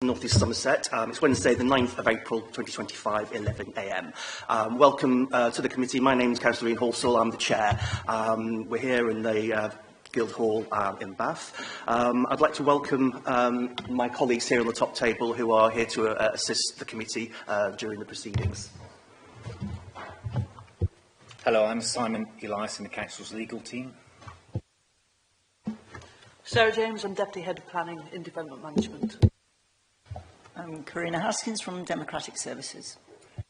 North East Somerset. It's Wednesday, the 9th of April 2025, 11 a.m. Welcome to the committee. My name is Councillor Ian Halsall. I'm the chair. We're here in the Guildhall in Bath. I'd like to welcome my colleagues here on the top table who are here to assist the committee during the proceedings. Hello, I'm Simon Elias in the Council's legal team. Sarah James, I'm Deputy Head of Planning in Development Management. I'm Karina Haskins from Democratic Services.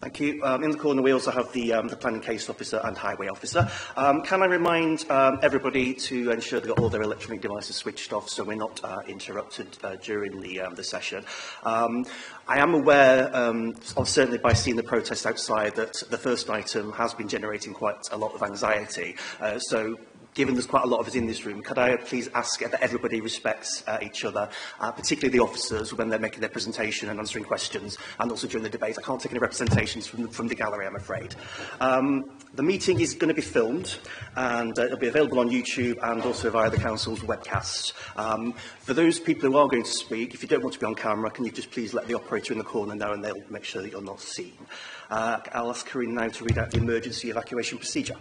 Thank you. In the corner we also have the Planning Case Officer and Highway Officer. Can I remind everybody to ensure they've got all their electronic devices switched off so we're not interrupted during the session. I am aware, certainly by seeing the protest outside, that the first item has been generating quite a lot of anxiety. So given there's quite a lot of us in this room, could I please ask that everybody respects each other, particularly the officers when they're making their presentation and answering questions, and also during the debate. I can't take any representations from the gallery, I'm afraid. The meeting is going to be filmed, and it'll be available on YouTube and also via the Council's webcast. For those people who are going to speak, if you don't want to be on camera, can you just please let the operator in the corner know, and they'll make sure that you're not seen. I'll ask Karine now to read out the emergency evacuation procedure.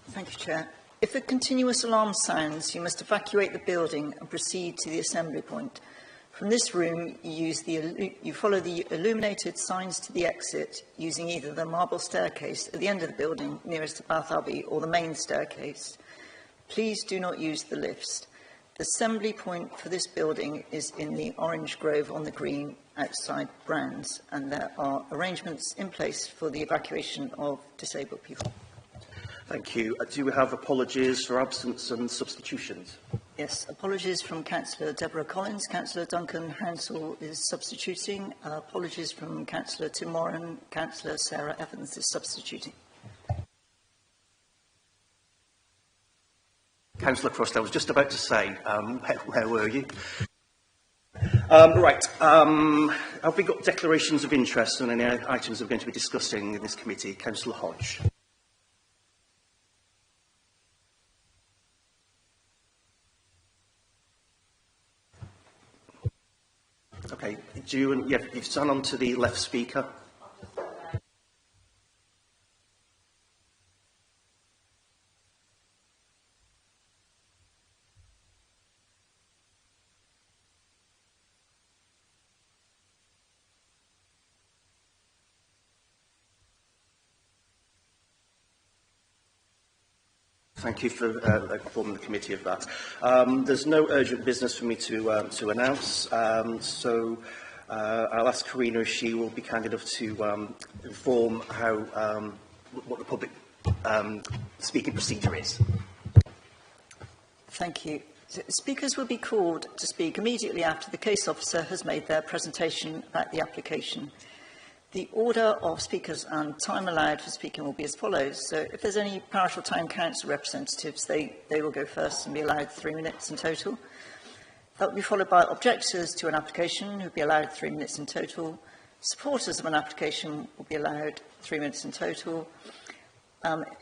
Thank you, Chair. If a continuous alarm sounds, you must evacuate the building and proceed to the assembly point. From this room, you follow the illuminated signs to the exit using either the marble staircase at the end of the building nearest to Bath Abbey or the main staircase. Please do not use the lifts. The assembly point for this building is in the Orange Grove on the green outside Brands, and there are arrangements in place for the evacuation of disabled people. Thank you. Do we have apologies for absence and substitutions? Yes, apologies from Councillor Deborah Collins. Councillor Duncan Hansel is substituting. Apologies from Councillor Tim Moran. Councillor Sarah Evans is substituting. Councillor Crust, I was just about to say, where were you? Right. Have we got declarations of interest on any items we're going to be discussing in this committee? Councillor Hodge. Okay, you've gone on to the left speaker. Thank you for informing the committee of that. There's no urgent business for me to announce, so I'll ask Karina if she will be kind enough to inform how what the public speaking procedure is. Thank you. So, speakers will be called to speak immediately after the case officer has made their presentation about the application. The order of speakers and time allowed for speaking will be as follows. So if there's any parish or town council representatives, they will go first and be allowed 3 minutes in total. That will be followed by objectors to an application who will be allowed 3 minutes in total. Supporters of an application will be allowed 3 minutes in total.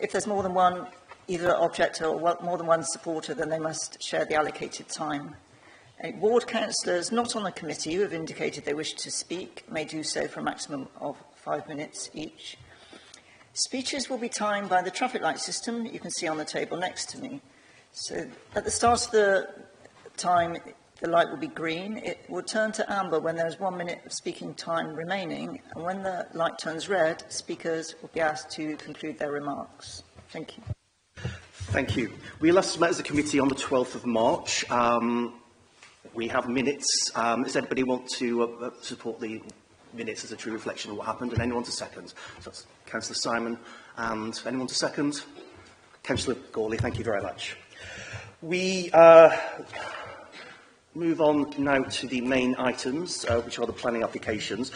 If there's more than one, either objector or more than one supporter, then they must share the allocated time. Ward councillors not on the committee who have indicated they wish to speak may do so for a maximum of 5 minutes each. Speeches will be timed by the traffic light system you can see on the table next to me. So at the start of the time, the light will be green. It will turn to amber when there is 1 minute of speaking time remaining, and when the light turns red, speakers will be asked to conclude their remarks. Thank you. Thank you. We last met as a committee on the 12th of March. We have minutes. Does anybody want to support the minutes as a true reflection of what happened? And anyone to second? So that's Councillor Simon and anyone to second? Councillor Gawley, thank you very much. We move on now to the main items, which are the planning applications.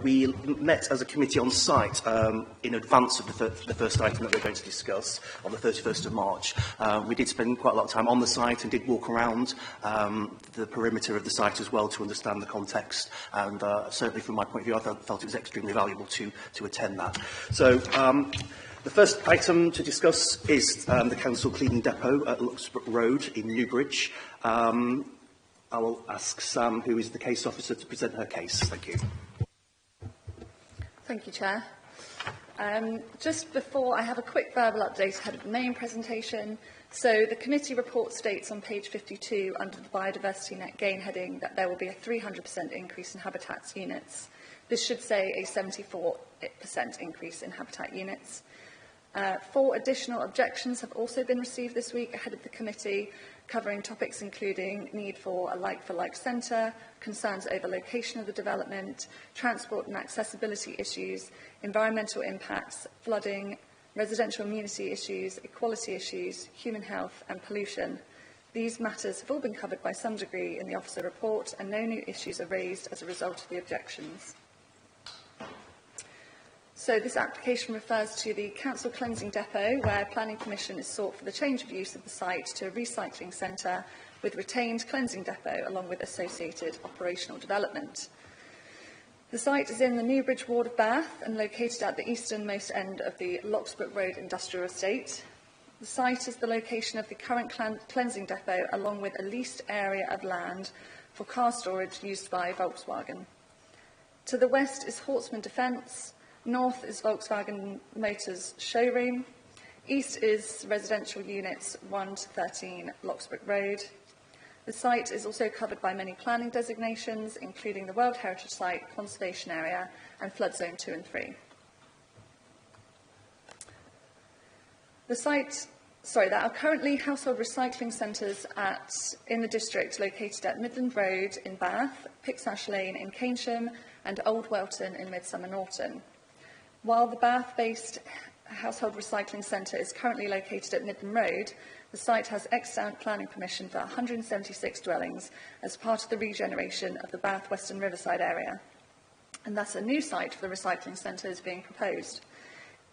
We met as a committee on site in advance of the first item that we're going to discuss on the 31st of March. We did spend quite a lot of time on the site and did walk around the perimeter of the site as well to understand the context, and certainly from my point of view I felt it was extremely valuable to attend that. So the first item to discuss is the Council Cleaning Depot at Luxbrook Road in Newbridge. I will ask Sam, who is the case officer, to present her case. Thank you. Thank you, Chair. Just before, I have a quick verbal update ahead of the main presentation. So the committee report states on page 52 under the biodiversity net gain heading that there will be a 300% increase in habitats units. This should say a 74% increase in habitat units. 4 additional objections have also been received this week ahead of the committee, covering topics including need for a like-for-like centre, concerns over location of the development, transport and accessibility issues, environmental impacts, flooding, residential immunity issues, equality issues, human health and pollution. These matters have all been covered by some degree in the officer report, and no new issues are raised as a result of the objections. So this application refers to the Council Cleansing Depot, where planning permission is sought for the change of use of the site to a recycling centre with retained cleansing depot along with associated operational development. The site is in the Newbridge ward of Bath and located at the easternmost end of the Locksbrook Road Industrial Estate. The site is the location of the current cleansing depot along with a leased area of land for car storage used by Volkswagen. To the west is Hortsman Defence. North is Volkswagen Motors showroom. East is residential units 1 to 13 Locksbrook Road. The site is also covered by many planning designations, including the World Heritage Site, Conservation Area and Flood Zone 2 and 3. There are currently household recycling centres in the district located at Midland Road in Bath, Pixash Lane in Keynsham and Old Welton in Midsummer Norton. While the Bath-based household recycling centre is currently located at Midland Road, the site has extant planning permission for 176 dwellings as part of the regeneration of the Bath Western Riverside area. And thus a new site for the recycling centre is being proposed.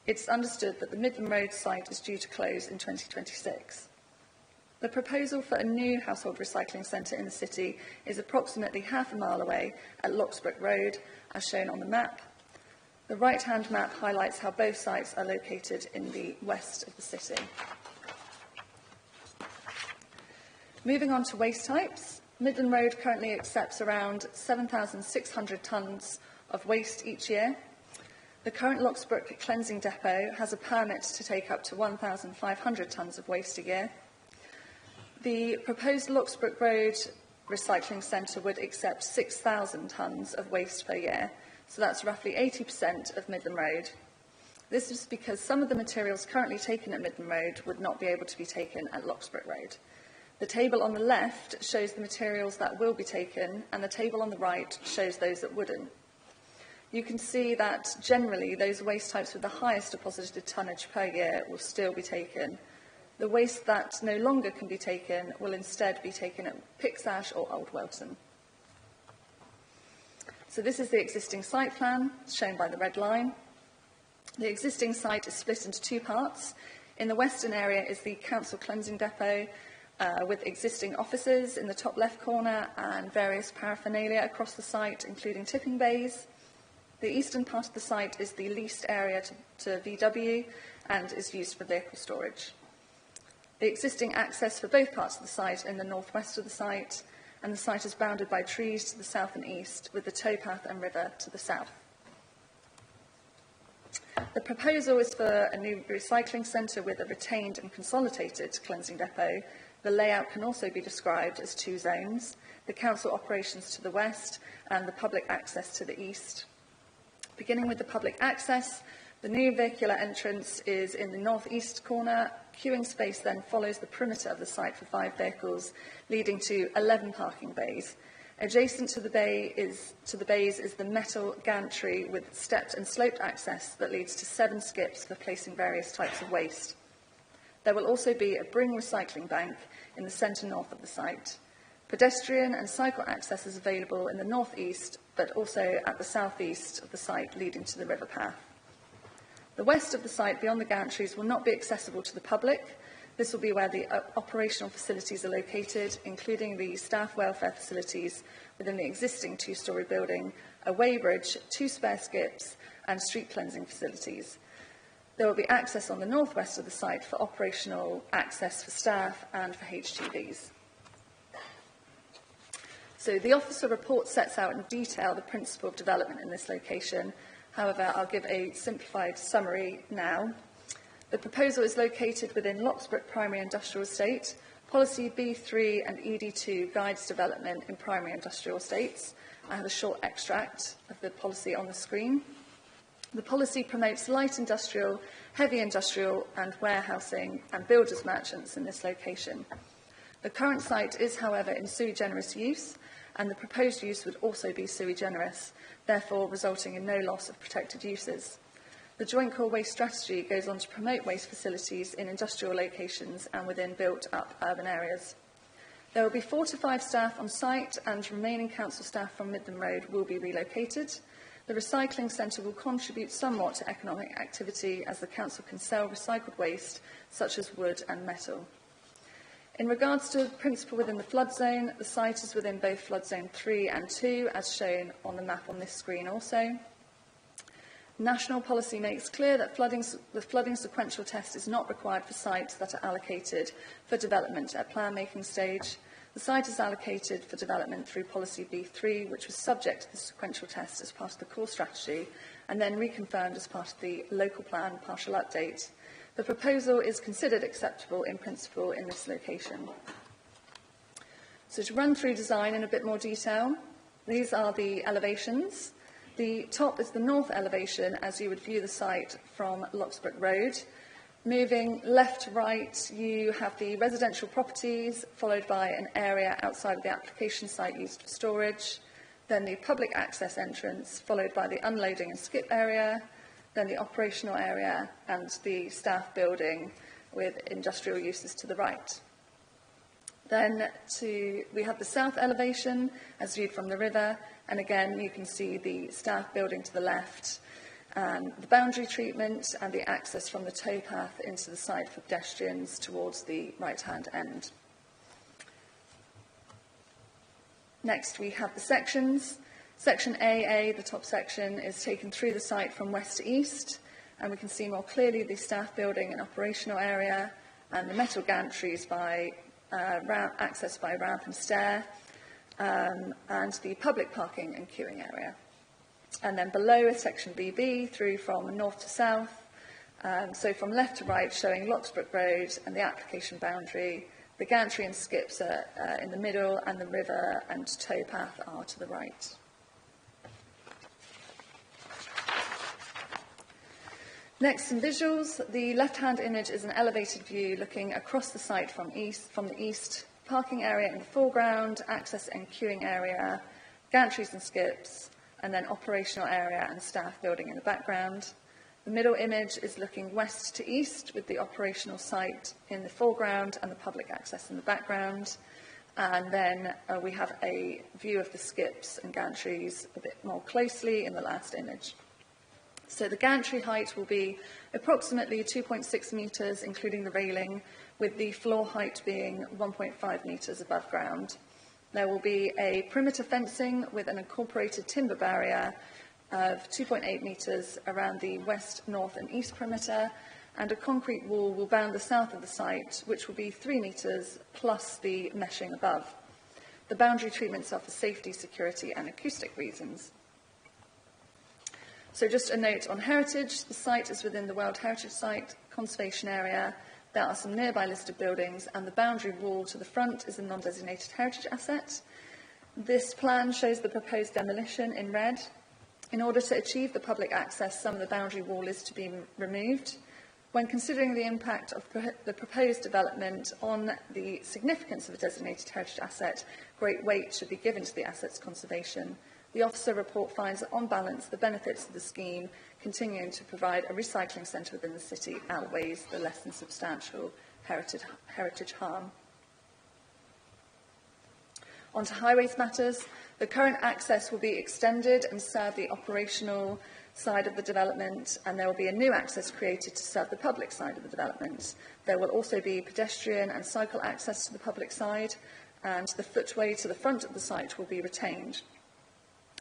It's understood that the Midland Road site is due to close in 2026. The proposal for a new household recycling centre in the city is approximately half a mile away at Locksbrook Road, as shown on the map. The right-hand map highlights how both sites are located in the west of the city. Moving on to waste types, Midland Road currently accepts around 7,600 tonnes of waste each year. The current Locksbrook cleansing depot has a permit to take up to 1,500 tonnes of waste a year. The proposed Locksbrook Road recycling centre would accept 6,000 tonnes of waste per year, so that's roughly 80% of Midland Road. This is because some of the materials currently taken at Midland Road would not be able to be taken at Locksbrook Road. The table on the left shows the materials that will be taken, and the table on the right shows those that wouldn't. You can see that generally those waste types with the highest deposited tonnage per year will still be taken. The waste that no longer can be taken will instead be taken at Pixash or Old Welton. So this is the existing site plan, shown by the red line. The existing site is split into 2 parts. In the western area is the Council Cleansing Depot, with existing offices in the top left corner and various paraphernalia across the site, including tipping bays. The eastern part of the site is the leased area to VW and is used for vehicle storage. The existing access for both parts of the site in the northwest of the site, and the site is bounded by trees to the south and east, with the towpath and river to the south. The proposal is for a new recycling centre with a retained and consolidated cleansing depot. The layout can also be described as 2 zones, the council operations to the west and the public access to the east. Beginning with the public access, the new vehicular entrance is in the northeast corner. Queuing space then follows the perimeter of the site for 5 vehicles, leading to 11 parking bays. Adjacent to the bays is the metal gantry with stepped and sloped access that leads to 7 skips for placing various types of waste. There will also be a Bring recycling bank in the centre north of the site. Pedestrian and cycle access is available in the northeast, but also at the southeast of the site, leading to the river path. The west of the site, beyond the gantries, will not be accessible to the public. This will be where the operational facilities are located, including the staff welfare facilities within the existing 2-storey building, a weighbridge, 2 spare skips, and street cleansing facilities. There will be access on the northwest of the site for operational access for staff and for HGVs. So the officer report sets out in detail the principle of development in this location. However, I'll give a simplified summary now. The proposal is located within Locksbrook Primary Industrial Estate. Policy B3 and ED2 guides development in primary industrial estates. I have a short extract of the policy on the screen. The policy promotes light industrial, heavy industrial and warehousing and builders merchants in this location. The current site is, however, in sui generis use, and the proposed use would also be sui generis, therefore resulting in no loss of protected uses. The Joint Core Waste Strategy goes on to promote waste facilities in industrial locations and within built-up urban areas. There will be 4 to 5 staff on site, and remaining council staff from Midland Road will be relocated. The recycling centre will contribute somewhat to economic activity as the council can sell recycled waste such as wood and metal. In regards to the principle within the flood zone, the site is within both flood zone 3 and 2, as shown on the map on this screen also. National policy makes clear that the flooding sequential test is not required for sites that are allocated for development at plan-making stage. The site is allocated for development through Policy B3, which was subject to the sequential test as part of the core strategy, and then reconfirmed as part of the local plan partial update. The proposal is considered acceptable in principle in this location. So to run through design in a bit more detail, these are the elevations. The top is the north elevation as you would view the site from Locksbrook Road. Moving left to right, you have the residential properties, followed by an area outside of the application site used for storage, then the public access entrance, followed by the unloading and skip area, then the operational area and the staff building with industrial uses to the right. Then we have the south elevation as viewed from the river, and again you can see the staff building to the left, the boundary treatment and the access from the towpath into the site for pedestrians towards the right-hand end. Next we have the sections. Section AA, the top section, is taken through the site from west to east, and we can see more clearly the staff building and operational area and the metal gantries by accessed by ramp and stair, and the public parking and queuing area. And then below is section BB through from north to south, so from left to right showing Locksbrook Road and the application boundary. The gantry and skips are in the middle, and the river and towpath are to the right. Next, some visuals. The left-hand image is an elevated view looking across the site from the east. Parking area in the foreground, access and queuing area, gantries and skips, and then operational area and staff building in the background. The middle image is looking west to east with the operational site in the foreground and the public access in the background. And then we have a view of the skips and gantries a bit more closely in the last image. So the gantry height will be approximately 2.6 metres, including the railing, with the floor height being 1.5 metres above ground. There will be a perimeter fencing with an incorporated timber barrier of 2.8 metres around the west, north and east perimeter, and a concrete wall will bound the south of the site, which will be 3 metres plus the meshing above. The boundary treatments are for safety, security and acoustic reasons. So just a note on heritage, the site is within the World Heritage Site conservation area. There are some nearby listed buildings, and the boundary wall to the front is a non-designated heritage asset. This plan shows the proposed demolition in red. In order to achieve the public access, some of the boundary wall is to be removed. When considering the impact of the proposed development on the significance of a designated heritage asset, great weight should be given to the asset's conservation. The officer report finds that, on balance, the benefits of the scheme continuing to provide a recycling centre within the city outweighs the less than substantial heritage harm. On to highways matters. The current access will be extended and serve the operational side of the development, and there will be a new access created to serve the public side of the development. There will also be pedestrian and cycle access to the public side, and the footway to the front of the site will be retained.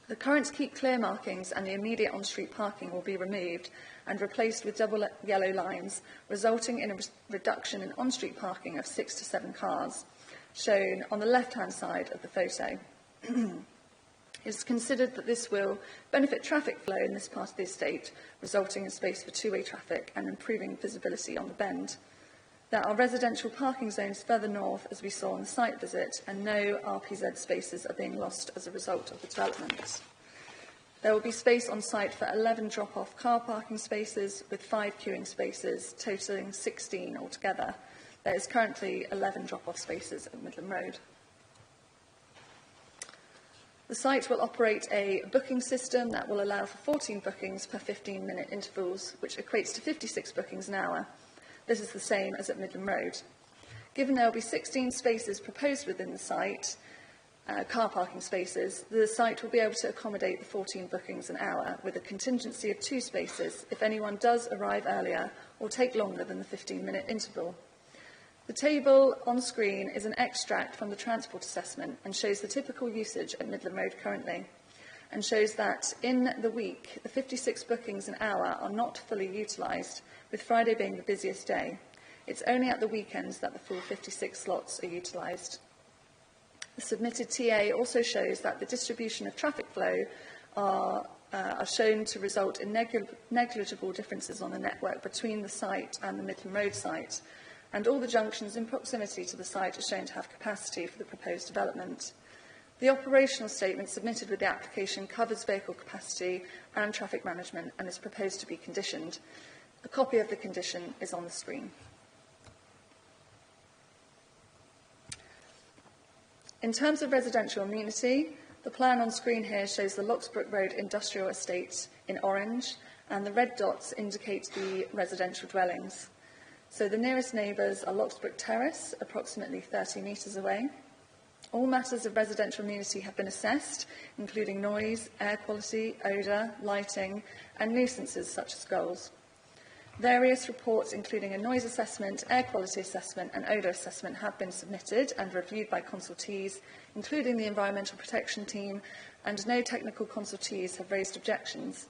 The current keep clear markings and the immediate on-street parking will be removed and replaced with double yellow lines, resulting in a reduction in on-street parking of 6 to 7 cars, shown on the left-hand side of the photo. It is considered that this will benefit traffic flow in this part of the estate, resulting in space for two-way traffic and improving visibility on the bend. There are residential parking zones further north, as we saw on the site visit, and no RPZ spaces are being lost as a result of the development. There will be space on site for 11 drop-off car parking spaces, with 5 queuing spaces, totalling 16 altogether. There is currently 11 drop-off spaces at Midland Road. The site will operate a booking system that will allow for 14 bookings per 15-minute intervals, which equates to 56 bookings an hour. This is the same as at Midland Road. Given there will be 16 spaces proposed within the site, car parking spaces, the site will be able to accommodate the 14 bookings an hour with a contingency of 2 spaces if anyone does arrive earlier or take longer than the 15-minute interval. The table on screen is an extract from the transport assessment and shows the typical usage at Midland Road currently, and shows that in the week, the 56 bookings an hour are not fully utilised, with Friday being the busiest day. It's only at the weekends that the full 56 slots are utilised. The submitted TA also shows that the distribution of traffic flow are shown to result in negligible differences on the network between the site and the Midland Road site, and all the junctions in proximity to the site are shown to have capacity for the proposed development. The operational statement submitted with the application covers vehicle capacity and traffic management and is proposed to be conditioned. A copy of the condition is on the screen. In terms of residential amenity, the plan on screen here shows the Locksbrook Road Industrial Estate in orange, and the red dots indicate the residential dwellings. So the nearest neighbours are Locksbrook Terrace, approximately 30 metres away. All matters of residential amenity have been assessed, including noise, air quality, odour, lighting, and nuisances such as gulls. Various reports, including a noise assessment, air quality assessment, and odour assessment, have been submitted and reviewed by consultees, including the Environmental Protection Team, and no technical consultees have raised objections.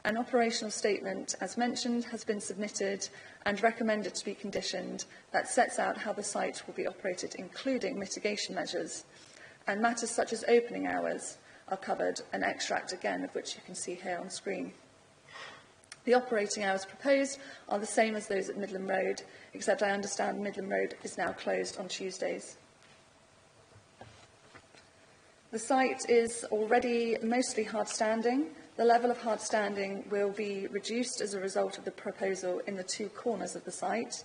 An operational statement, as mentioned, has been submitted and recommended to be conditioned that sets out how the site will be operated, including mitigation measures. And matters such as opening hours are covered, an extract again of which you can see here on screen. The operating hours proposed are the same as those at Midland Road, except I understand Midland Road is now closed on Tuesdays. The site is already mostly hard standing. The level of hard standing will be reduced as a result of the proposal in the 2 corners of the site.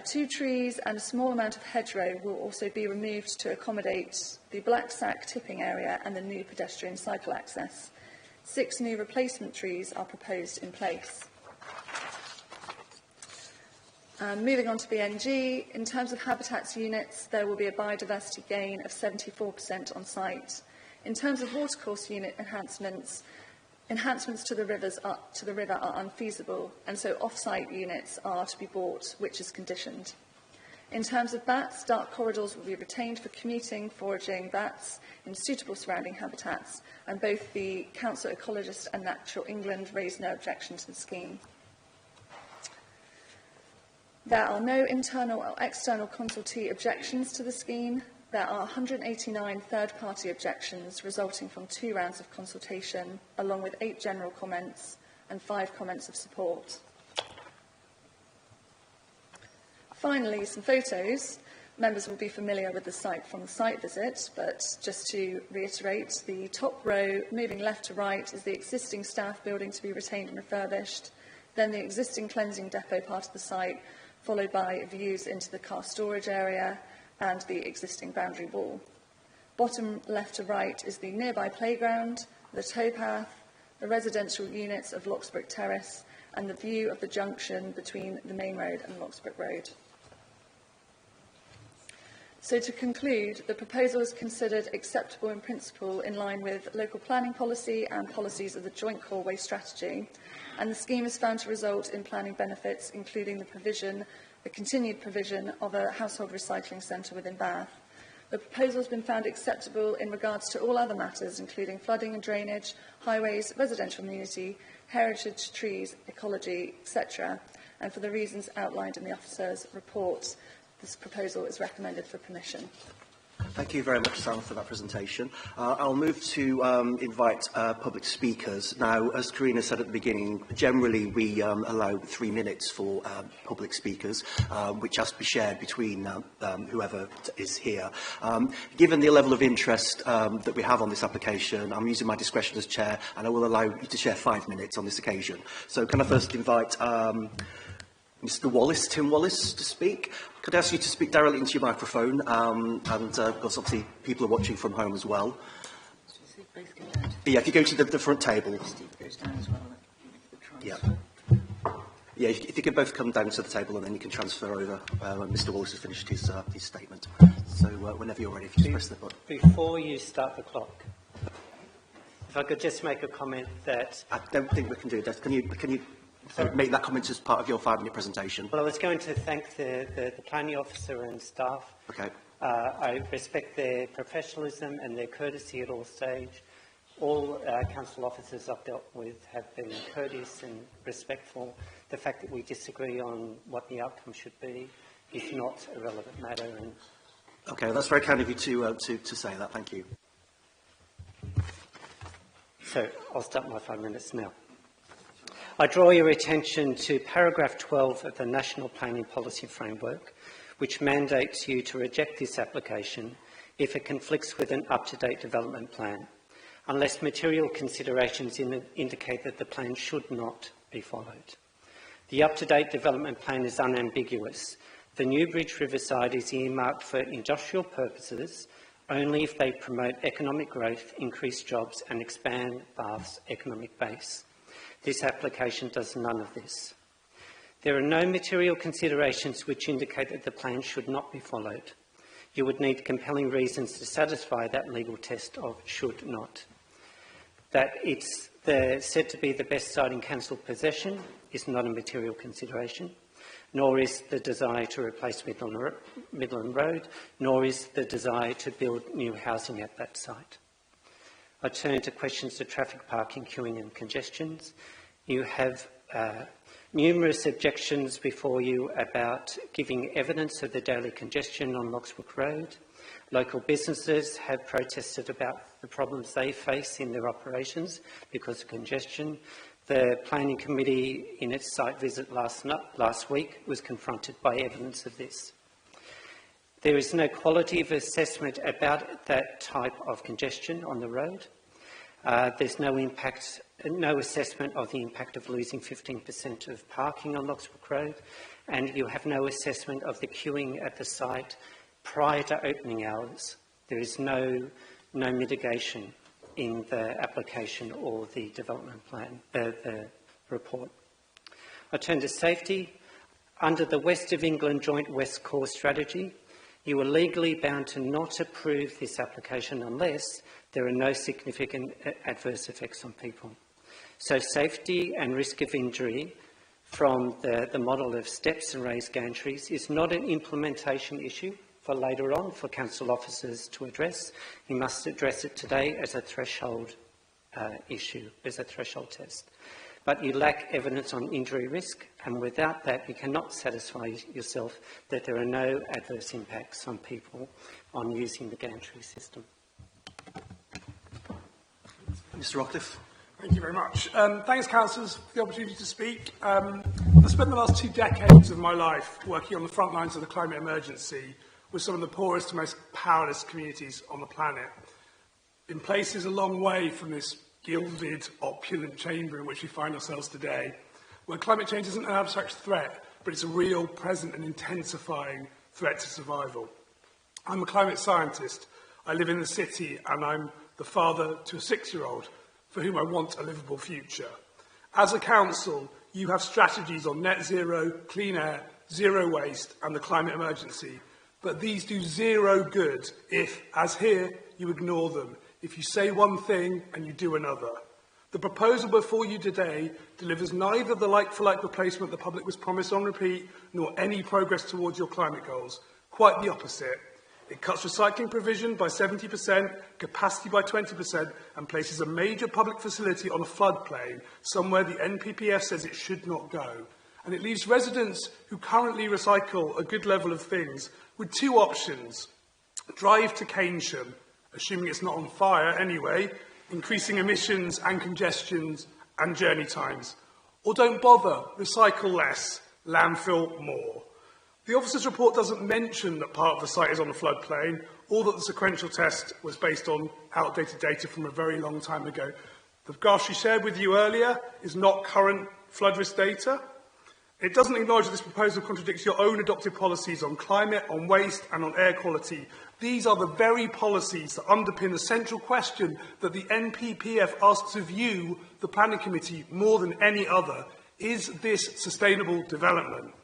2 trees and a small amount of hedgerow will also be removed to accommodate the Black Sack tipping area and the new pedestrian cycle access. 6 new replacement trees are proposed in place. Moving on to BNG, in terms of habitats units, there will be a biodiversity gain of 74% on site. In terms of watercourse unit enhancements, enhancements to the river are unfeasible, and so off-site units are to be bought, which is conditioned. In terms of bats, dark corridors will be retained for commuting, foraging bats in suitable surrounding habitats, and both the Council Ecologist and Natural England raised no objection to the scheme. There are no internal or external consultee objections to the scheme. There are 189 third-party objections resulting from 2 rounds of consultation, along with 8 general comments and 5 comments of support. Finally, some photos. Members will be familiar with the site from the site visit, but just to reiterate, the top row, moving left to right, is the existing staff building to be retained and refurbished, then the existing cleansing depot part of the site, followed by views into the car storage area and the existing boundary wall. Bottom left to right is the nearby playground, the towpath, the residential units of Locksbrook Terrace, and the view of the junction between the main road and Locksbrook Road. So to conclude, the proposal is considered acceptable in principle in line with local planning policy and policies of the Joint Causeway Strategy, and the scheme is found to result in planning benefits, including the continued provision of a household recycling centre within Bath. The proposal has been found acceptable in regards to all other matters, including flooding and drainage, highways, residential community, heritage, trees, ecology, etc. And for the reasons outlined in the officer's report, this proposal is recommended for permission. Thank you very much, Sam, for that presentation. I'll move to invite public speakers. Now, as Karina said at the beginning, generally we allow 3 minutes for public speakers, which has to be shared between whoever is here. Given the level of interest that we have on this application, I'm using my discretion as chair, and I will allow you to share 5 minutes on this occasion. So can I first invite Mr. Wallace, Tim Wallace, to speak? Could I ask you to speak directly into your microphone? Because obviously people are watching from home as well. Yeah, if you go to the front table. Yeah. Yeah, if you could both come down to the table and then you can transfer over when Mr. Wallace has finished his statement. So whenever you're ready, if you just press the button. Before you start the clock, if I could just make a comment that... I don't think we can do that. Can you make that comment as part of your 5-minute presentation? Well, I was going to thank the planning officer and staff. Okay. I respect their professionalism and their courtesy at all stages. All council officers I've dealt with have been courteous and respectful. The fact that we disagree on what the outcome should be is not a relevant matter. And okay, that's very kind of you to say that. Thank you. So I'll start my 5 minutes now. I draw your attention to paragraph 12 of the National Planning Policy Framework, which mandates you to reject this application if it conflicts with an up-to-date development plan, unless material considerations indicate that the plan should not be followed. The up-to-date development plan is unambiguous. The Newbridge Riverside is earmarked for industrial purposes only if they promote economic growth, increase jobs and expand Bath's economic base. This application does none of this. There are no material considerations which indicate that the plan should not be followed. You would need compelling reasons to satisfy that legal test of should not. That it's said to be the best site in council possession is not a material consideration, nor is the desire to replace Midland Road, nor is the desire to build new housing at that site. I turn to questions of traffic, parking, queuing and congestions. You have numerous objections before you about giving evidence of the daily congestion on Locksbrook Road. Local businesses have protested about the problems they face in their operations because of congestion. The Planning Committee, in its site visit last week, was confronted by evidence of this. There is no quality of assessment about that type of congestion on the road. There's no assessment of the impact of losing 15% of parking on Locksbrook Road, and you have no assessment of the queuing at the site prior to opening hours. There is no mitigation in the application or the development plan, the report. I turn to safety. Under the West of England Joint West Core Strategy, you are legally bound to not approve this application unless there are no significant adverse effects on people. So safety and risk of injury from the model of steps and raised gantries is not an implementation issue for later on for council officers to address. You must address it today as a threshold issue, as a threshold test. But you lack evidence on injury risk, and without that you cannot satisfy yourself that there are no adverse impacts on people on using the gantry system. Mr. Rockcliffe. Thank you very much. Thanks, councillors, for the opportunity to speak. I spent the last 2 decades of my life working on the front lines of the climate emergency with some of the poorest and most powerless communities on the planet, in places a long way from this gilded, opulent chamber in which we find ourselves today, where climate change isn't an abstract threat, but it's a real, present and intensifying threat to survival. I'm a climate scientist. I live in the city and I'm the father to a 6-year-old for whom I want a livable future. As a council, you have strategies on net zero, clean air, zero waste and the climate emergency, but these do zero good if, as here, you ignore them, if you say one thing and you do another. The proposal before you today delivers neither the like-for-like replacement the public was promised on repeat, nor any progress towards your climate goals. Quite the opposite. It cuts recycling provision by 70%, capacity by 20%, and places a major public facility on a floodplain, somewhere the NPPF says it should not go. And it leaves residents who currently recycle a good level of things with 2 options. drive to Keynsham, assuming it's not on fire anyway, increasing emissions and congestions and journey times. Or don't bother, recycle less, landfill more. The officer's report doesn't mention that part of the site is on a floodplain, or that the sequential test was based on outdated data from a very long time ago. The graph she shared with you earlier is not current flood risk data. It doesn't acknowledge that this proposal contradicts your own adopted policies on climate, on waste and on air quality. These are the very policies that underpin the central question that the NPPF asks of you, the Planning Committee, more than any other. Is this sustainable development?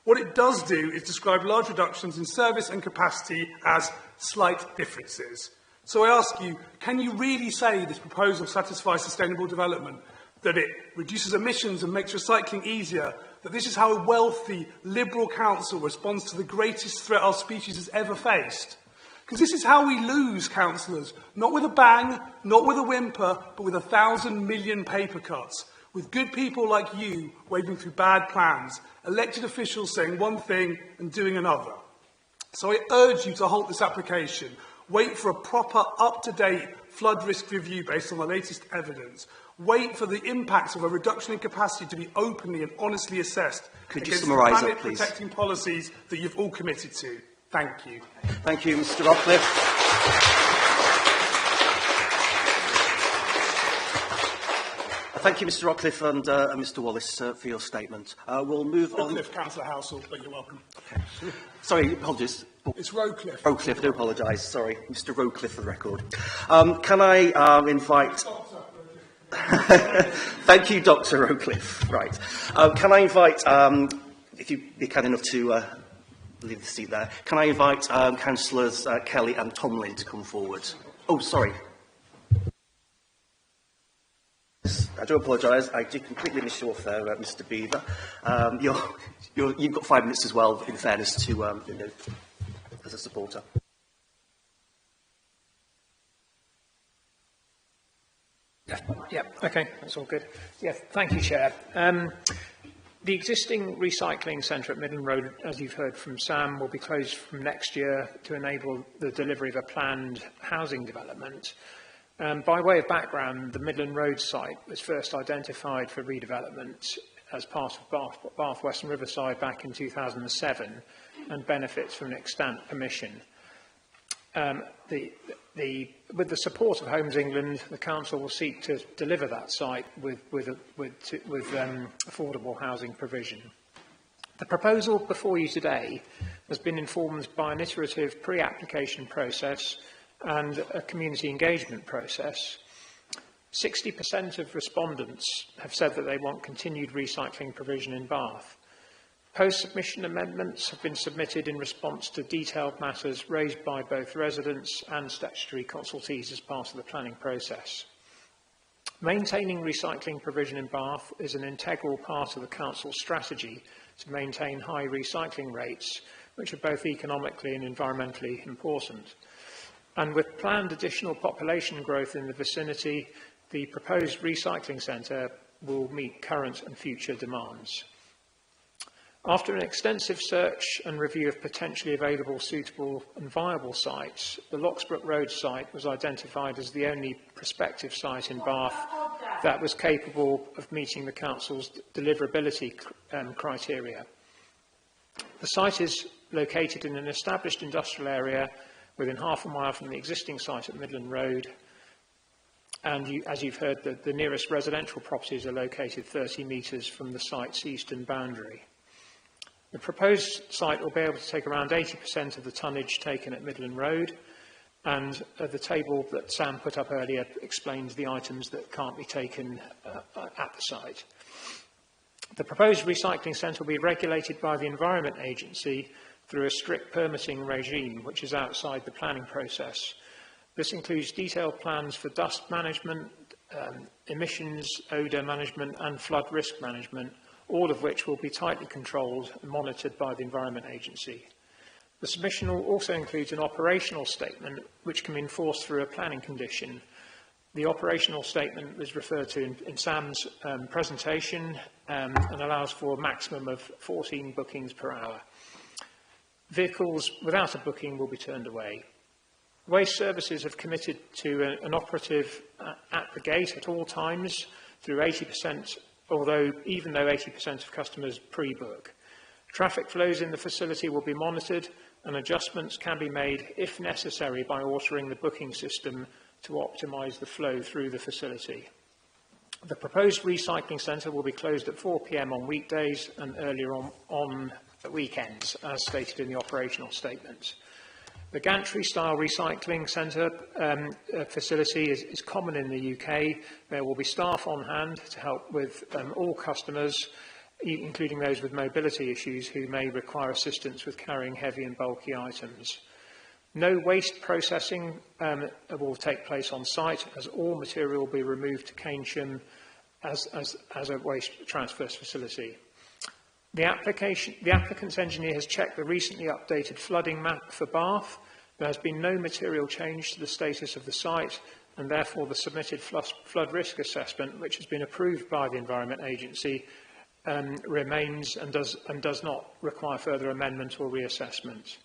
What it does do is describe large reductions in service and capacity as slight differences. So I ask you, can you really say this proposal satisfies sustainable development? That it reduces emissions and makes recycling easier? That this is how a wealthy, liberal council responds to the greatest threat our species has ever faced? Because this is how we lose councillors, not with a bang, not with a whimper, but with 1,000 million paper cuts. With good people like you waving through bad plans, elected officials saying one thing and doing another. So I urge you to halt this application. Wait for a proper, up-to-date flood risk review based on the latest evidence. Wait for the impacts of a reduction in capacity to be openly and honestly assessed against the planet-protecting policies that you've all committed to. Thank you. Thank you, Mr. Rockcliffe. Thank you, Mr. Rockcliffe and Mr. Wallace, for your statement. We'll move on. Rockcliffe, Councillor Housel, but you're welcome. Okay. Sorry, apologies. It's Rockcliffe. Rockcliffe, I do apologise. Sorry, Mr. Rockcliffe for the record. Can I invite... Thank you, Dr. Rockcliffe. Right. Can I invite, if you'd be kind enough to leave the seat there, can I invite Councillors Kelly and Tomlin to come forward? Oh, sorry. I do apologise. I did completely miss you off there, Mr. Beaver. You've got 5 minutes as well, in fairness to as a supporter. Yeah, okay, that's all good. Yeah, thank you, Chair. The existing recycling centre at Midland Road, as you've heard from Sam, will be closed from next year to enable the delivery of a planned housing development. By way of background, the Midland Road site was first identified for redevelopment as part of Bath West and Riverside back in 2007 and benefits from an extant permission. With the support of Homes England, the Council will seek to deliver that site with affordable housing provision. The proposal before you today has been informed by an iterative pre-application process and a community engagement process. 60% of respondents have said that they want continued recycling provision in Bath. Post-submission amendments have been submitted in response to detailed matters raised by both residents and statutory consultees as part of the planning process. Maintaining recycling provision in Bath is an integral part of the Council's strategy to maintain high recycling rates, which are both economically and environmentally important. And with planned additional population growth in the vicinity, the proposed recycling centre will meet current and future demands. After an extensive search and review of potentially available, suitable and viable sites, the Locksbrook Road site was identified as the only prospective site in Bath that was capable of meeting the Council's deliverability criteria. The site is located in an established industrial area within half a mile from the existing site at Midland Road, and as you've heard, the nearest residential properties are located 30 metres from the site's eastern boundary. The proposed site will be able to take around 80% of the tonnage taken at Midland Road, and the table that Sam put up earlier explains the items that can't be taken at the site. The proposed recycling centre will be regulated by the Environment Agency through a strict permitting regime, which is outside the planning process. This includes detailed plans for dust management, emissions, odour management and flood risk management, all of which will be tightly controlled and monitored by the Environment Agency. The submission also includes an operational statement which can be enforced through a planning condition. The operational statement was referred to in Sam's presentation and allows for a maximum of 14 bookings per hour. Vehicles without a booking will be turned away. Waste Services have committed to an operative at the gate at all times through 80%, even though 80% of customers pre-book. Traffic flows in the facility will be monitored and adjustments can be made if necessary by altering the booking system to optimise the flow through the facility. The proposed recycling centre will be closed at 4 p.m. on weekdays and earlier on weekends, as stated in the operational statement. The Gantry-style recycling centre facility is common in the UK. There will be staff on hand to help with all customers, including those with mobility issues who may require assistance with carrying heavy and bulky items. No waste processing will take place on site, as all material will be removed to Keynsham as a waste transfer facility. The applicant's engineer has checked the recently updated flooding map for Bath. There has been no material change to the status of the site, and therefore the submitted flood risk assessment, which has been approved by the Environment Agency, remains and does not require further amendment or reassessment.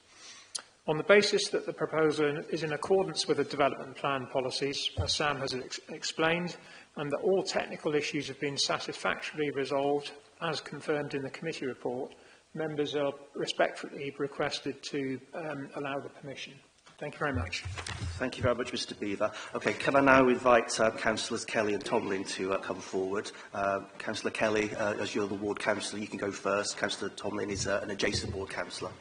On the basis that the proposal is in accordance with the development plan policies, as Sam has explained, and that all technical issues have been satisfactorily resolved, as confirmed in the committee report, members are respectfully requested to allow the permission. Thank you very much. Thank you very much, Mr Beaver. Okay, can I now invite Councillors Kelly and Tomlin to come forward? Councillor Kelly, as you're the ward councillor, you can go first. Councillor Tomlin is an adjacent ward councillor.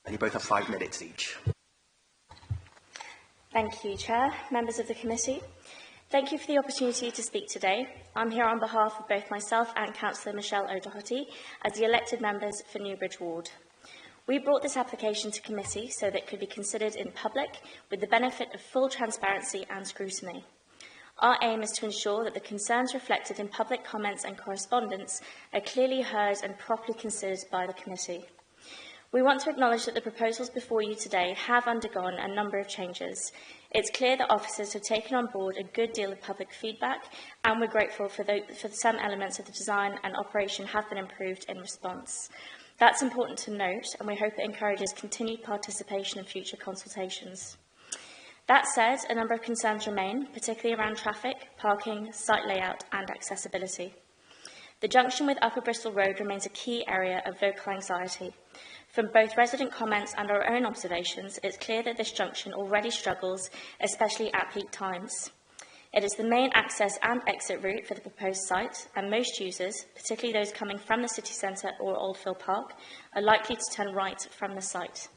And you both have 5 minutes each. Thank you, Chair, members of the committee. Thank you for the opportunity to speak today. I'm here on behalf of both myself and Councillor Michelle O'Doherty as the elected members for Newbridge Ward. We brought this application to committee so that it could be considered in public with the benefit of full transparency and scrutiny. Our aim is to ensure that the concerns reflected in public comments and correspondence are clearly heard and properly considered by the committee. We want to acknowledge that the proposals before you today have undergone a number of changes. It's clear that officers have taken on board a good deal of public feedback, and we're grateful for some elements of the design and operation have been improved in response. That's important to note, and we hope it encourages continued participation in future consultations. That said, a number of concerns remain, particularly around traffic, parking, site layout and accessibility. The junction with Upper Bristol Road remains a key area of vocal anxiety. From both resident comments and our own observations, it's clear that this junction already struggles, especially at peak times. It is the main access and exit route for the proposed site, and most users, particularly those coming from the city centre or Oldfield Park, are likely to turn right from the site.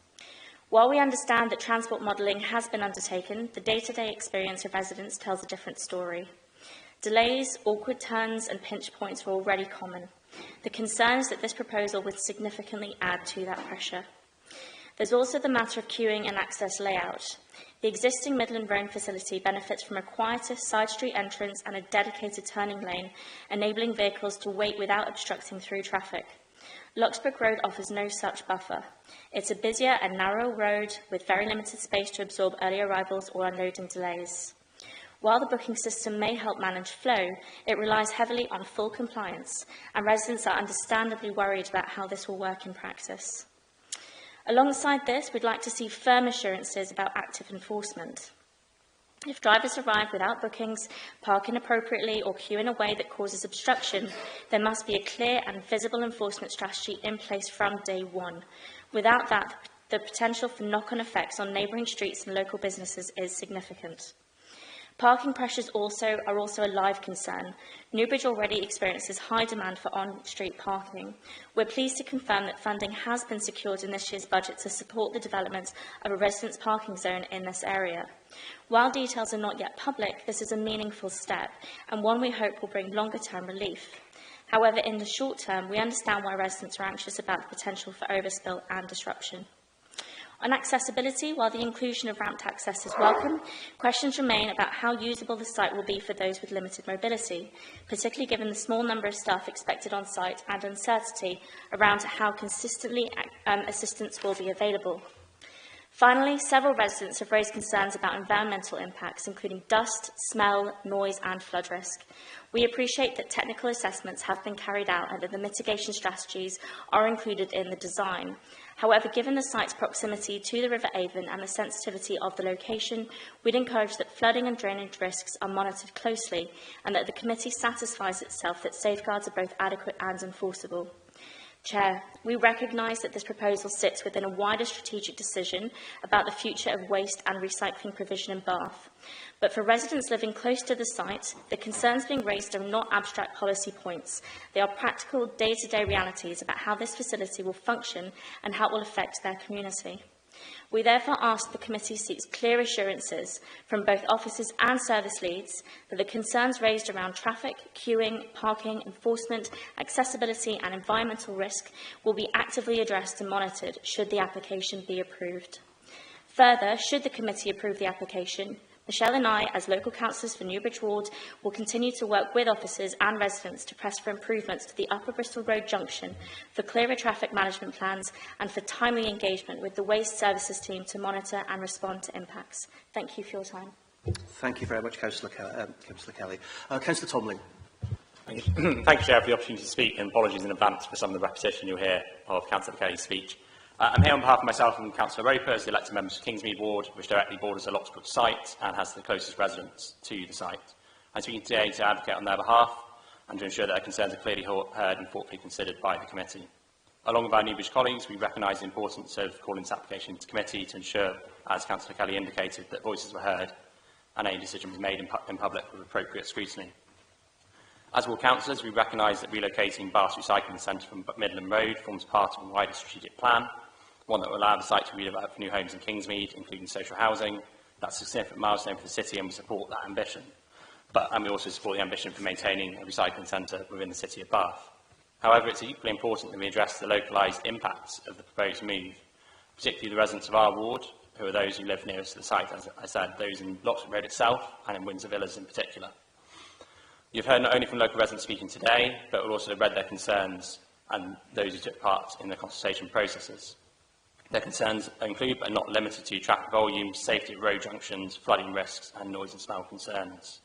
While we understand that transport modelling has been undertaken, the day-to-day experience of residents tells a different story. Delays, awkward turns and pinch points are already common. The concern is that this proposal would significantly add to that pressure. There's also the matter of queuing and access layout. The existing Midland Road facility benefits from a quieter side street entrance and a dedicated turning lane, enabling vehicles to wait without obstructing through traffic. Locksbrook Road offers no such buffer. It's a busier and narrow road with very limited space to absorb early arrivals or unloading delays. While the booking system may help manage flow, it relies heavily on full compliance, and residents are understandably worried about how this will work in practice. Alongside this, we'd like to see firm assurances about active enforcement. If drivers arrive without bookings, park inappropriately, or queue in a way that causes obstruction, there must be a clear and visible enforcement strategy in place from day one. Without that, the potential for knock-on effects on neighbouring streets and local businesses is significant. Parking pressures are also a live concern. Newbridge already experiences high demand for on-street parking. We're pleased to confirm that funding has been secured in this year's budget to support the development of a residents' parking zone in this area. While details are not yet public, this is a meaningful step and one we hope will bring longer-term relief. However, in the short term, we understand why residents are anxious about the potential for overspill and disruption. On accessibility, while the inclusion of ramped access is welcome, questions remain about how usable the site will be for those with limited mobility, particularly given the small number of staff expected on site and uncertainty around how consistently assistance will be available. Finally, several residents have raised concerns about environmental impacts, including dust, smell, noise and flood risk. We appreciate that technical assessments have been carried out and that the mitigation strategies are included in the design. However, given the site's proximity to the River Avon and the sensitivity of the location, we'd encourage that flooding and drainage risks are monitored closely and that the committee satisfies itself that safeguards are both adequate and enforceable. Chair, we recognise that this proposal sits within a wider strategic decision about the future of waste and recycling provision in Bath. But for residents living close to the site, the concerns being raised are not abstract policy points. They are practical, day-to-day realities about how this facility will function and how it will affect their community. We therefore ask the committee seeks clear assurances from both officers and service leads that the concerns raised around traffic, queuing, parking, enforcement, accessibility and environmental risk will be actively addressed and monitored should the application be approved. Further, should the committee approve the application, Michelle and I, as local councillors for Newbridge Ward, will continue to work with officers and residents to press for improvements to the Upper Bristol Road junction, for clearer traffic management plans and for timely engagement with the Waste Services team to monitor and respond to impacts. Thank you for your time. Thank you very much, Councillor Kelly. Councillor Tomlin. Thank you, Chair, for the opportunity to speak, and apologies in advance for some of the repetition you'll hear of Councillor Kelly's speech. I'm here on behalf of myself and Councillor Roper as the elected members of Kingsmead Ward, which directly borders the Locksbrook site and has the closest residents to the site. I'm speaking today to advocate on their behalf and to ensure that their concerns are clearly heard and thoughtfully considered by the committee. Along with our Newbridge colleagues, we recognise the importance of calling this application to committee to ensure, as Councillor Kelly indicated, that voices were heard and any decision was made in public with appropriate scrutiny. As Ward councillors, we recognise that relocating Bath Recycling Centre from Midland Road forms part of a wider strategic plan, one that will allow the site to be redeveloped for new homes in Kingsmead, including social housing. That's a significant milestone for the city and we support that ambition. And we also support the ambition for maintaining a recycling centre within the city of Bath. However, it's equally important that we address the localised impacts of the proposed move, particularly the residents of our ward, who are those who live nearest to the site, as I said, those in Locksbrook Road itself and in Windsor Villas in particular. You've heard not only from local residents speaking today, but we'll also read their concerns and those who took part in the consultation processes. Their concerns include, but are not limited to, traffic volumes, safety at road junctions, flooding risks and noise and smell concerns.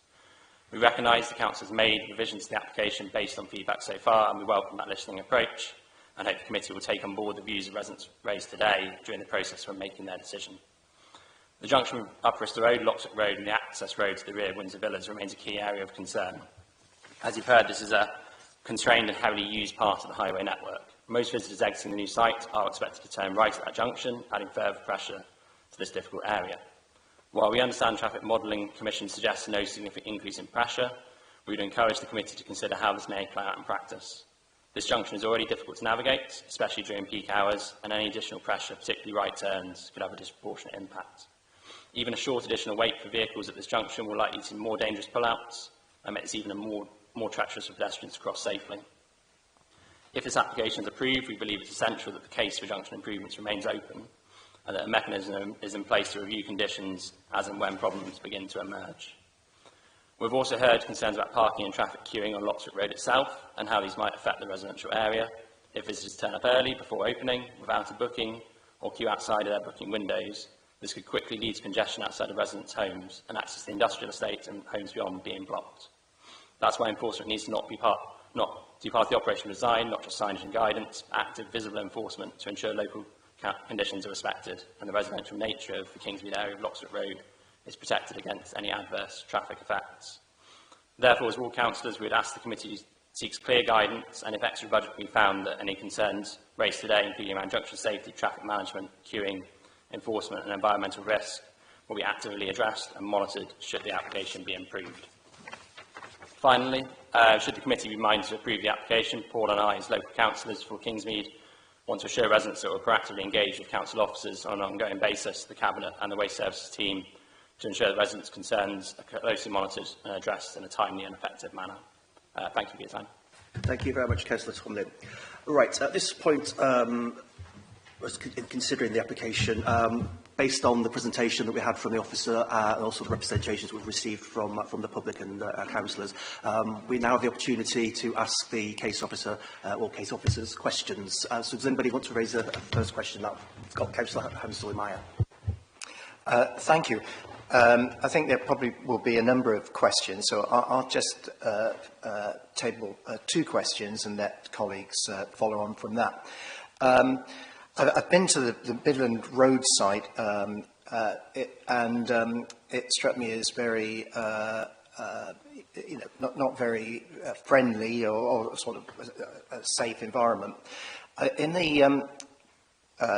We recognise the Council has made revisions to the application based on feedback so far, and we welcome that listening approach and hope the committee will take on board the views of residents raised today during the process when making their decision. The junction of Upper Bristol Road, Locksbrook Road and the access road to the rear of Windsor Villas remains a key area of concern. As you've heard, this is a constrained and heavily used part of the highway network. Most visitors exiting the new site are expected to turn right at that junction, adding further pressure to this difficult area. While we understand Traffic Modelling Commission suggests no significant increase in pressure, we would encourage the committee to consider how this may play out in practice. This junction is already difficult to navigate, especially during peak hours, and any additional pressure, particularly right turns, could have a disproportionate impact. Even a short additional wait for vehicles at this junction will likely lead to more dangerous pullouts and make this even more treacherous for pedestrians to cross safely. If this application is approved, we believe it's essential that the case for junction improvements remains open and that a mechanism is in place to review conditions as and when problems begin to emerge. We've also heard concerns about parking and traffic queuing on Locksbrook Road itself and how these might affect the residential area. If visitors turn up early before opening, without a booking, or queue outside of their booking windows, this could quickly lead to congestion outside of residents' homes and access to the industrial estate and homes beyond being blocked. That's why enforcement needs to be part of the operational design, not just signage and guidance, but active, visible enforcement to ensure local conditions are respected and the residential nature of the Kingsmead area of Locksbrook Road is protected against any adverse traffic effects. Therefore, as Ward councillors, we would ask the committee seeks clear guidance, and if extra budget can be found, that any concerns raised today, including around junction safety, traffic management, queuing, enforcement and environmental risk, will be actively addressed and monitored should the application be improved. Finally, should the committee be minded to approve the application, Paul and I, as local councillors for Kingsmead, want to assure residents that we're proactively engaged with council officers on an ongoing basis, the Cabinet and the Waste Services team, to ensure that residents' concerns are closely monitored and addressed in a timely and effective manner. Thank you for your time. Thank you very much, Councillor Tomlin. Right, at this point, in considering the application, based on the presentation that we had from the officer and also the representations we've received from the public and our councillors, we now have the opportunity to ask the case officer or case officers questions. So does anybody want to raise a first question? I've got Councillor Hansel-Meyer. Thank you. I think there probably will be a number of questions, so I'll just table two questions and let colleagues follow on from that. I've been to the Midland Road site, and it struck me as very, not very friendly or sort of a safe environment. In the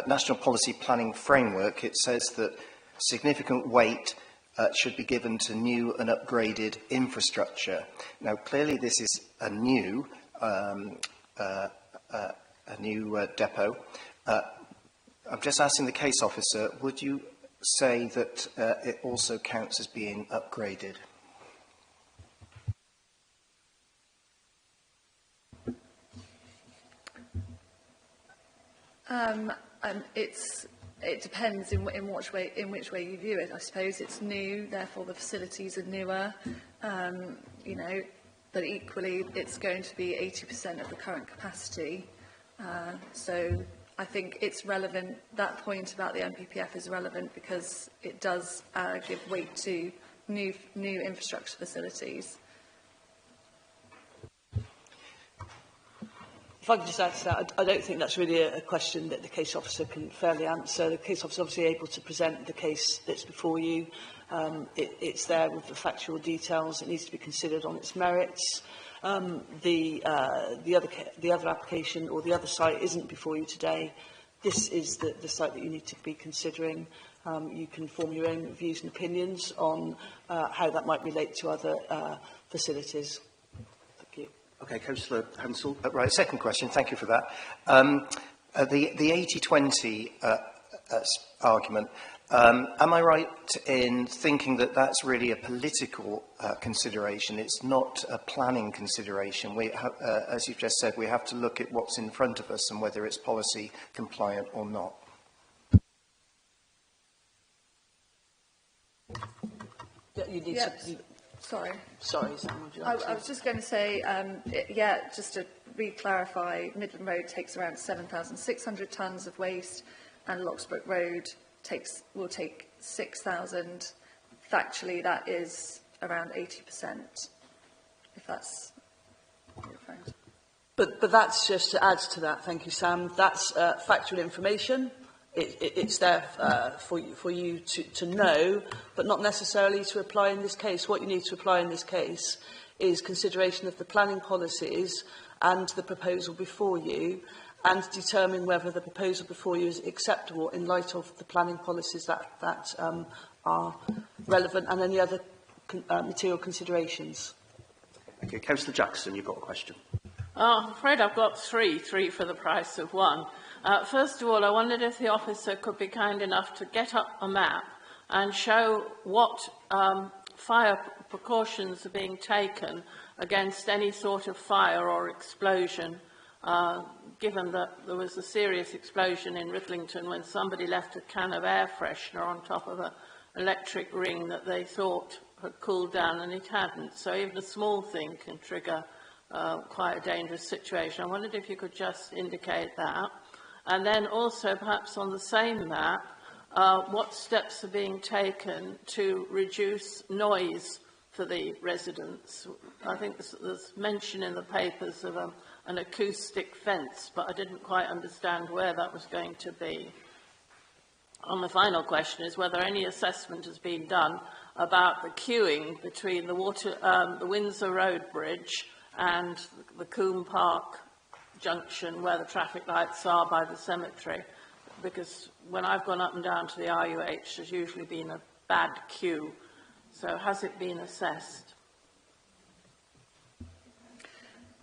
National Policy Planning Framework, it says that significant weight should be given to new and upgraded infrastructure. Now, clearly, this is a new depot. I'm just asking the case officer, would you say that it also counts as being upgraded? It depends in which way you view it. I suppose it's new, therefore the facilities are newer, but equally it's going to be 80% of the current capacity. So I think it's relevant. That point about the NPPF is relevant because it does give weight to new infrastructure facilities. If I could just add to that, I don't think that's really a question that the case officer can fairly answer. The case officer is obviously able to present the case that's before you. It's there with the factual details. It needs to be considered on its merits. The other application or the other site isn't before you today. This is the site that you need to be considering. You can form your own views and opinions on how that might relate to other facilities. Okay, Councillor Hansel. Right, second question. Thank you for that. The 80-20 argument, am I right in thinking that that's really a political consideration? It's not a planning consideration. We have, as you've just said, we have to look at what's in front of us and whether it's policy compliant or not. You need to... Sorry, Sam, would you like to? I was just going to say, just to re-clarify, Midland Road takes around 7,600 tonnes of waste and Locksbrook Road will take 6,000. Factually, that is around 80%, if that's what you're referring to. But that's just to add to that, thank you, Sam. That's factual information. It's there for you to know, but not necessarily to apply in this case. What you need to apply in this case is consideration of the planning policies and the proposal before you, and determine whether the proposal before you is acceptable in light of the planning policies that are relevant and any other material considerations. Okay, Councillor Jackson, you've got a question. I'm afraid I've got three for the price of one. First of all, I wondered if the officer could be kind enough to get up a map and show what fire precautions are being taken against any sort of fire or explosion, given that there was a serious explosion in Riddlington when somebody left a can of air freshener on top of an electric ring that they thought had cooled down and it hadn't. So even a small thing can trigger quite a dangerous situation. I wondered if you could just indicate that. And then also, perhaps on the same map, what steps are being taken to reduce noise for the residents? I think there's mention in the papers of an acoustic fence, but I didn't quite understand where that was going to be. And the final question is whether any assessment has been done about the queuing between the Windsor Road Bridge and the Coombe Park junction where the traffic lights are by the cemetery, because when I've gone up and down to the RUH there's usually been a bad queue. So has it been assessed?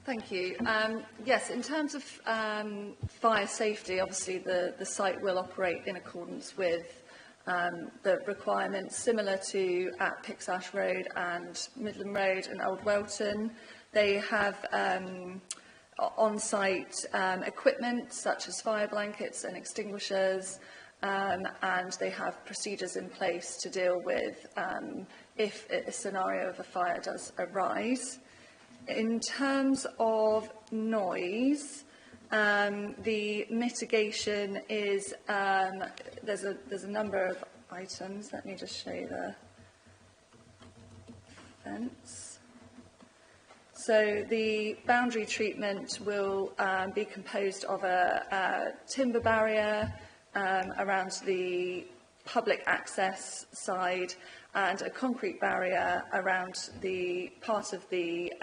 Thank you. Yes, in terms of fire safety, obviously the site will operate in accordance with the requirements similar to at Pixash Road and Midland Road and Old Welton. They have on-site equipment such as fire blankets and extinguishers, and they have procedures in place to deal with if a scenario of a fire does arise. In terms of noise, the mitigation is there's a number of items. Let me just show you the fence. So the boundary treatment will be composed of a timber barrier around the public access side and a concrete barrier around the part of the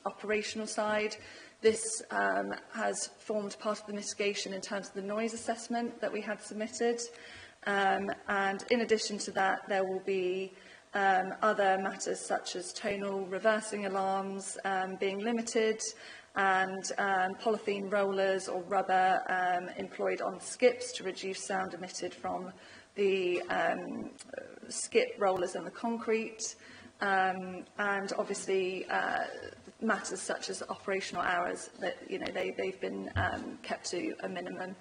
operational side. This has formed part of the mitigation in terms of the noise assessment that we had submitted. And in addition to that, there will be other matters such as tonal reversing alarms being limited, and polythene rollers or rubber employed on skips to reduce sound emitted from the skip rollers and the concrete, and obviously matters such as operational hours that they've been kept to a minimum.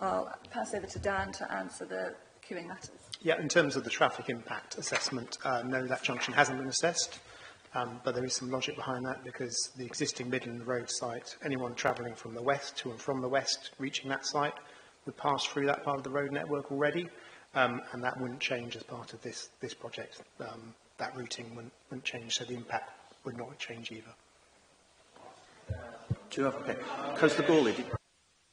I'll pass over to Dan to answer the queuing matters. Yeah, in terms of the traffic impact assessment, no, that junction hasn't been assessed, but there is some logic behind that because the existing Midland Road site, anyone travelling from the west to and from the west reaching that site would pass through that part of the road network already, and that wouldn't change as part of this project. That routing wouldn't change, so the impact would not change either. Do you have, okay. Councillor Gawley,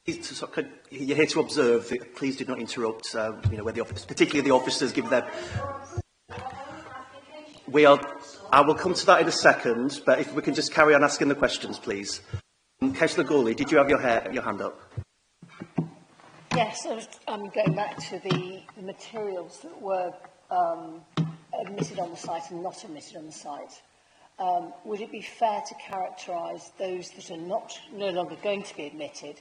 you're here to observe. Please do not interrupt. Where the officers, particularly the officers, give their. I will come to that in a second, but if we can just carry on asking the questions, please. Councillor Gawley, did you have your hand up? Yes, I'm going back to the materials that were admitted on the site and not admitted on the site. Would it be fair to characterise those that are no longer going to be admitted,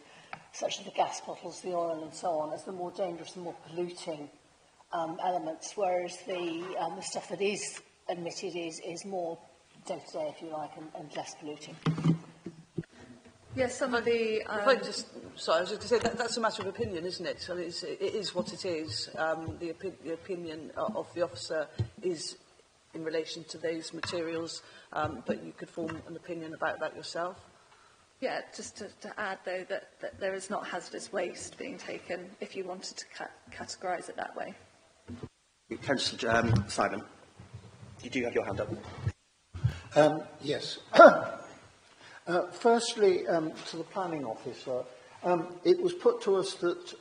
such as the gas bottles, the oil and so on, as the more dangerous and more polluting elements, whereas the stuff that is admitted is more day-to-day, if you like, and less polluting? Yes, some of the... I was just going to say, that's a matter of opinion, isn't it? So it is what it is. The opinion of the officer is in relation to those materials, but you could form an opinion about that yourself. Yeah, just to add, though, that there is not hazardous waste being taken, if you wanted to categorise it that way. Councillor Simon, did you have your hand up? Yes. Firstly, to the planning officer, it was put to us that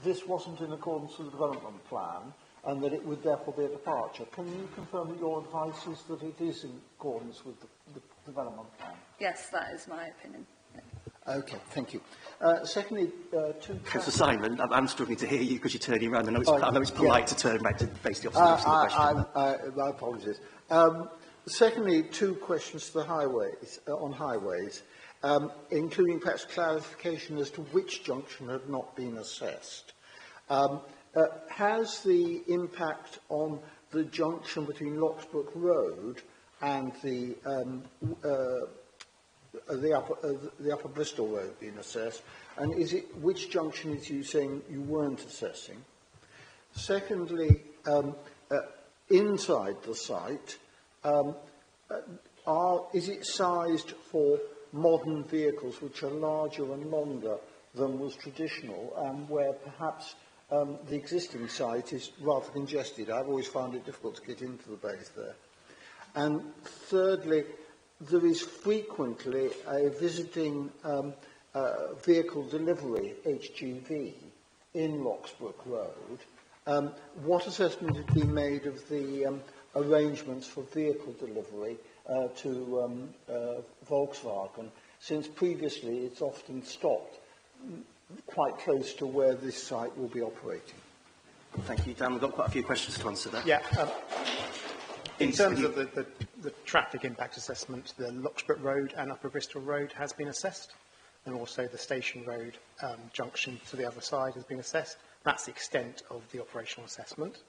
this wasn't in accordance with the development plan and that it would therefore be a departure. Can you confirm that your advice is that it is in accordance with the development plan? Yes, that is my opinion. Okay, thank you. Secondly, Councillor Simon, I'm struggling to hear you because you're turning around. I know it's polite to turn back to face the officer and ask the question. My apologies. Secondly, two questions to the highways, on highways, including perhaps clarification as to which junction had not been assessed. Has the impact on the junction between Locksbrook Road and the Upper Bristol Road been assessed? And which junction is you saying you weren't assessing? Secondly, inside the site, is it sized for modern vehicles which are larger and longer than was traditional, and where perhaps the existing site is rather congested? I've always found it difficult to get into the bays there. And thirdly, there is frequently a visiting vehicle delivery, HGV, in Locksbrook Road. What assessment had been made of the arrangements for vehicle delivery to Volkswagen, since previously it's often stopped quite close to where this site will be operating? Thank you, Dan. We've got quite a few questions to answer there. Yeah. In terms of the traffic impact assessment, the Locksbrook Road and Upper Bristol Road has been assessed, and also the Station Road junction to the other side has been assessed. That's the extent of the operational assessment.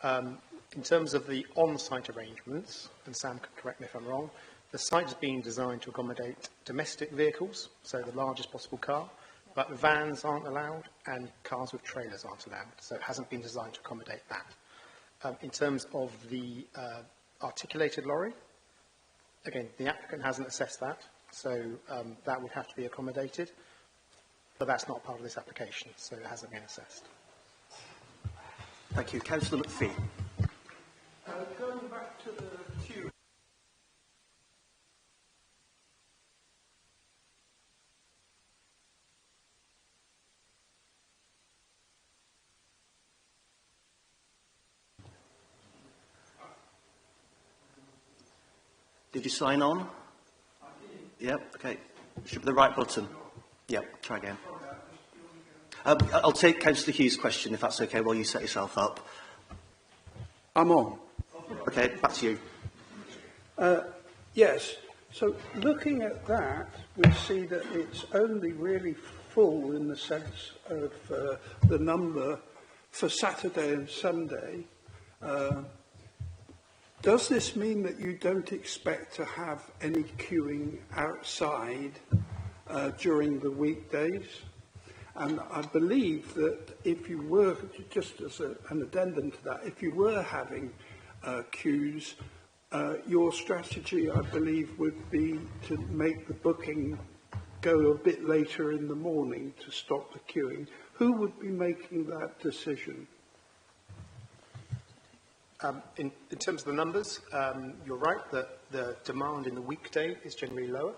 In terms of the on-site arrangements, and Sam can correct me if I'm wrong, the site has been designed to accommodate domestic vehicles, so the largest possible car, but vans aren't allowed and cars with trailers aren't allowed, so it hasn't been designed to accommodate that. In terms of the articulated lorry, again, the applicant hasn't assessed that, so that would have to be accommodated, but that's not part of this application, so it hasn't been assessed. Thank you. Councillor McPhee. Going back to the queue. Did you sign on? Yep, okay. Should be the right button. Yep, try again. I'll take Councillor Hughes' question, if that's okay, while you set yourself up. I'm on. Okay, back to you. Yes. So looking at that, we see that it's only really full in the sense of the number for Saturday and Sunday. Does this mean that you don't expect to have any queuing outside during the weekdays? And I believe that if you were, just as an addendum to that, if you were having queues, your strategy, I believe, would be to make the booking go a bit later in the morning to stop the queuing. Who would be making that decision? In terms of the numbers, you're right that the demand in the weekday is generally lower.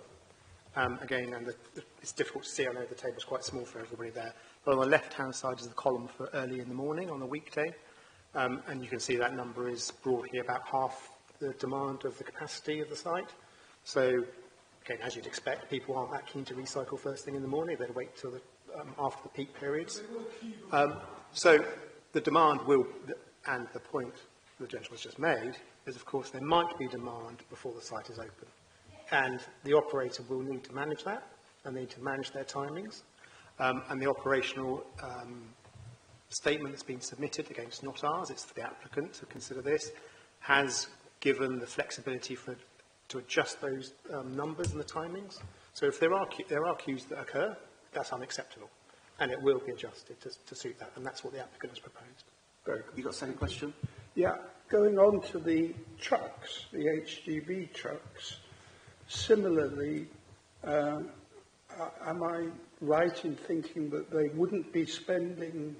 Again, and it's difficult to see, I know the table's quite small for everybody there, but on the left-hand side is the column for early in the morning on the weekday, and you can see that number is broadly about half the demand of the capacity of the site. So, again, as you'd expect, people aren't that keen to recycle first thing in the morning, they'd wait till after the peak periods. So the demand will, and the point the gentleman's just made, is of course there might be demand before the site is open. And the operator will need to manage that, and they need to manage their timings. And the operational statement that's been submitted, again, it's not ours, it's for the applicant to consider this, has given the flexibility to adjust those numbers and the timings. So if there are queues that occur, that's unacceptable, and it will be adjusted to suit that, and that's what the applicant has proposed. Very good. You got a second question? Yeah, going on to the trucks, the HGV trucks, similarly, am I right in thinking that they wouldn't be spending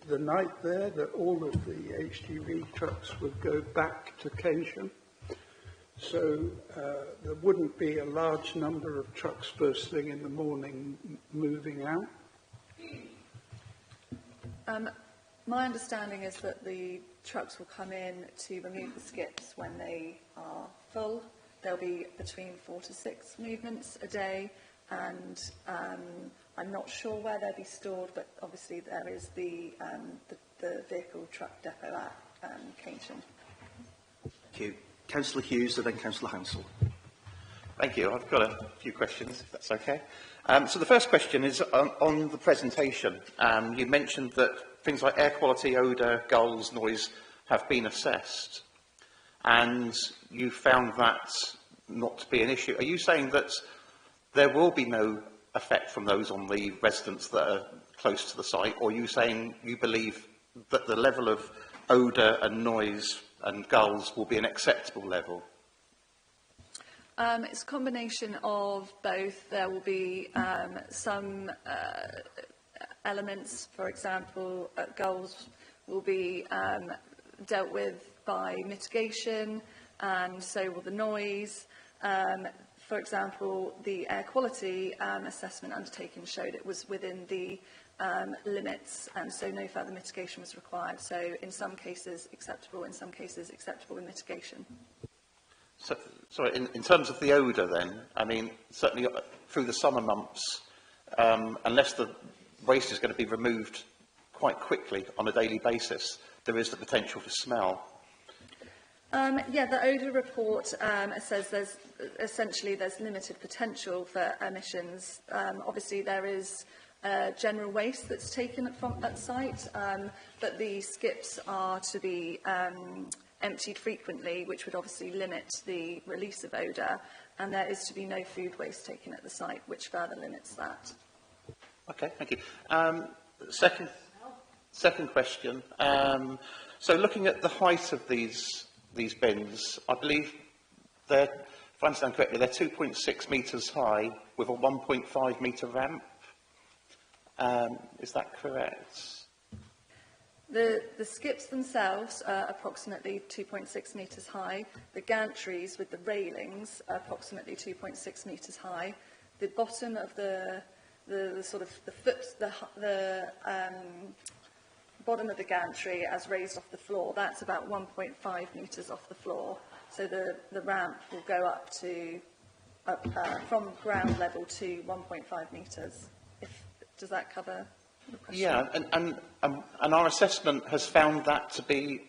the night there, that all of the HGV trucks would go back to Keynsham? So there wouldn't be a large number of trucks first thing in the morning moving out? My understanding is that the trucks will come in to remove the skips when they are full. There'll be between 4 to 6 movements a day, and I'm not sure where they'll be stored, but obviously there is the vehicle truck depot at Keynsham. Thank you. Councillor Hughes and then Councillor Hansel. Thank you. I've got a few questions, if that's okay. So the first question is on the presentation. You mentioned that things like air quality, odour, gulls, noise have been assessed, and you found that not to be an issue. Are you saying that there will be no effect from those on the residents that are close to the site, or are you saying you believe that the level of odour and noise and gulls will be an acceptable level? It's a combination of both. There will be some elements, for example, gulls will be dealt with by mitigation, and so will the noise. For example, the air quality assessment undertaken showed it was within the limits, and so no further mitigation was required. So in some cases acceptable, in some cases acceptable with mitigation. So, sorry, in terms of the odour then, I mean, certainly through the summer months, unless the waste is going to be removed quite quickly on a daily basis, there is the potential for smell. Yeah, the odour report says there's limited potential for emissions. Obviously, there is general waste that's taken at site, but the skips are to be emptied frequently, which would obviously limit the release of odour, and there is to be no food waste taken at the site, which further limits that. Okay, thank you. Second question. So looking at the height of these bins, I believe they're, if I understand correctly, they're 2.6 metres high with a 1.5 metre ramp. Is that correct? The skips themselves are approximately 2.6 metres high. The gantries with the railings are approximately 2.6 metres high. The bottom of the bottom of the gantry as raised off the floor, that's about 1.5 metres off the floor. So the ramp will go up to from ground level to 1.5 metres. Does that cover the question? Yeah, and our assessment has found that to be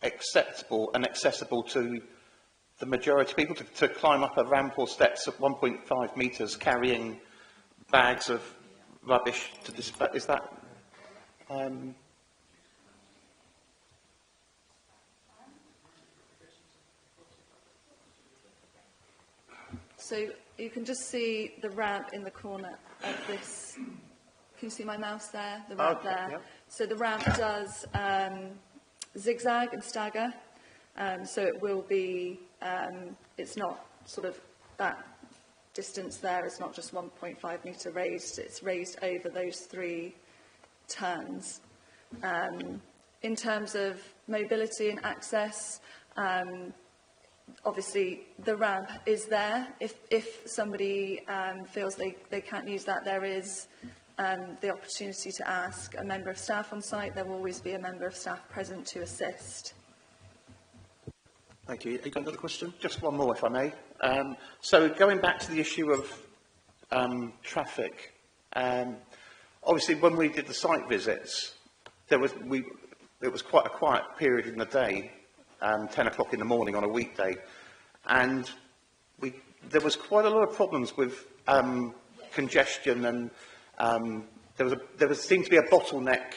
acceptable and accessible to the majority of people to climb up a ramp or steps at 1.5 metres carrying bags of rubbish to dispose. Is that... So you can just see the ramp in the corner of this. Can you see my mouse there? The ramp there. Yep. So the ramp does zigzag and stagger. So it will be, it's not sort of that distance there. It's not just 1.5 metre raised. It's raised over those 3 turns. In terms of mobility and access, obviously the ramp is there. If somebody feels they can't use that, there is the opportunity to ask a member of staff on site. There will always be a member of staff present to assist. Thank you. You got another question? Just one more, if I may. So going back to the issue of traffic, obviously when we did the site visits, it was quite a quiet period in the day, 10 o'clock in the morning on a weekday, and there was quite a lot of problems with congestion, and there seemed to be a bottleneck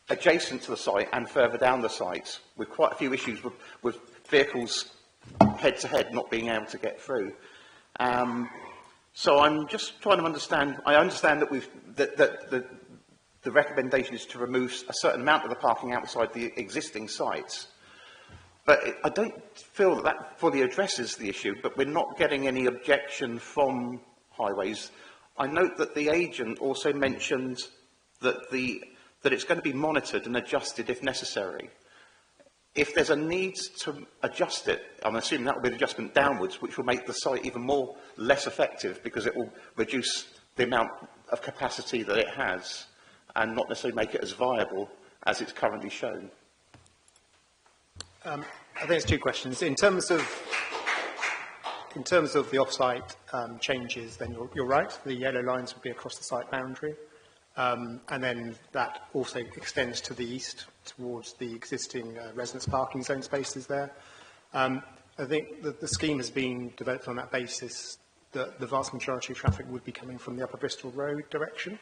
adjacent to the site and further down the site, with quite a few issues with vehicles head-to-head not being able to get through. So I'm just trying to understand. I understand that the recommendation is to remove a certain amount of the parking outside the existing sites, but I don't feel that fully addresses the issue. But we're not getting any objection from Highways. I note that the agent also mentioned that it's going to be monitored and adjusted if necessary. If there's a need to adjust it, I'm assuming that will be an adjustment downwards, which will make the site even less effective, because it will reduce the amount of capacity that it has and not necessarily make it as viable as it's currently shown. I think it's 2 questions. In terms of the off-site changes, then you're right. The yellow lines will be across the site boundary. And then that also extends to the east towards the existing residence parking zone spaces there. I think that the scheme has been developed on that basis that the vast majority of traffic would be coming from the Upper Bristol Road direction,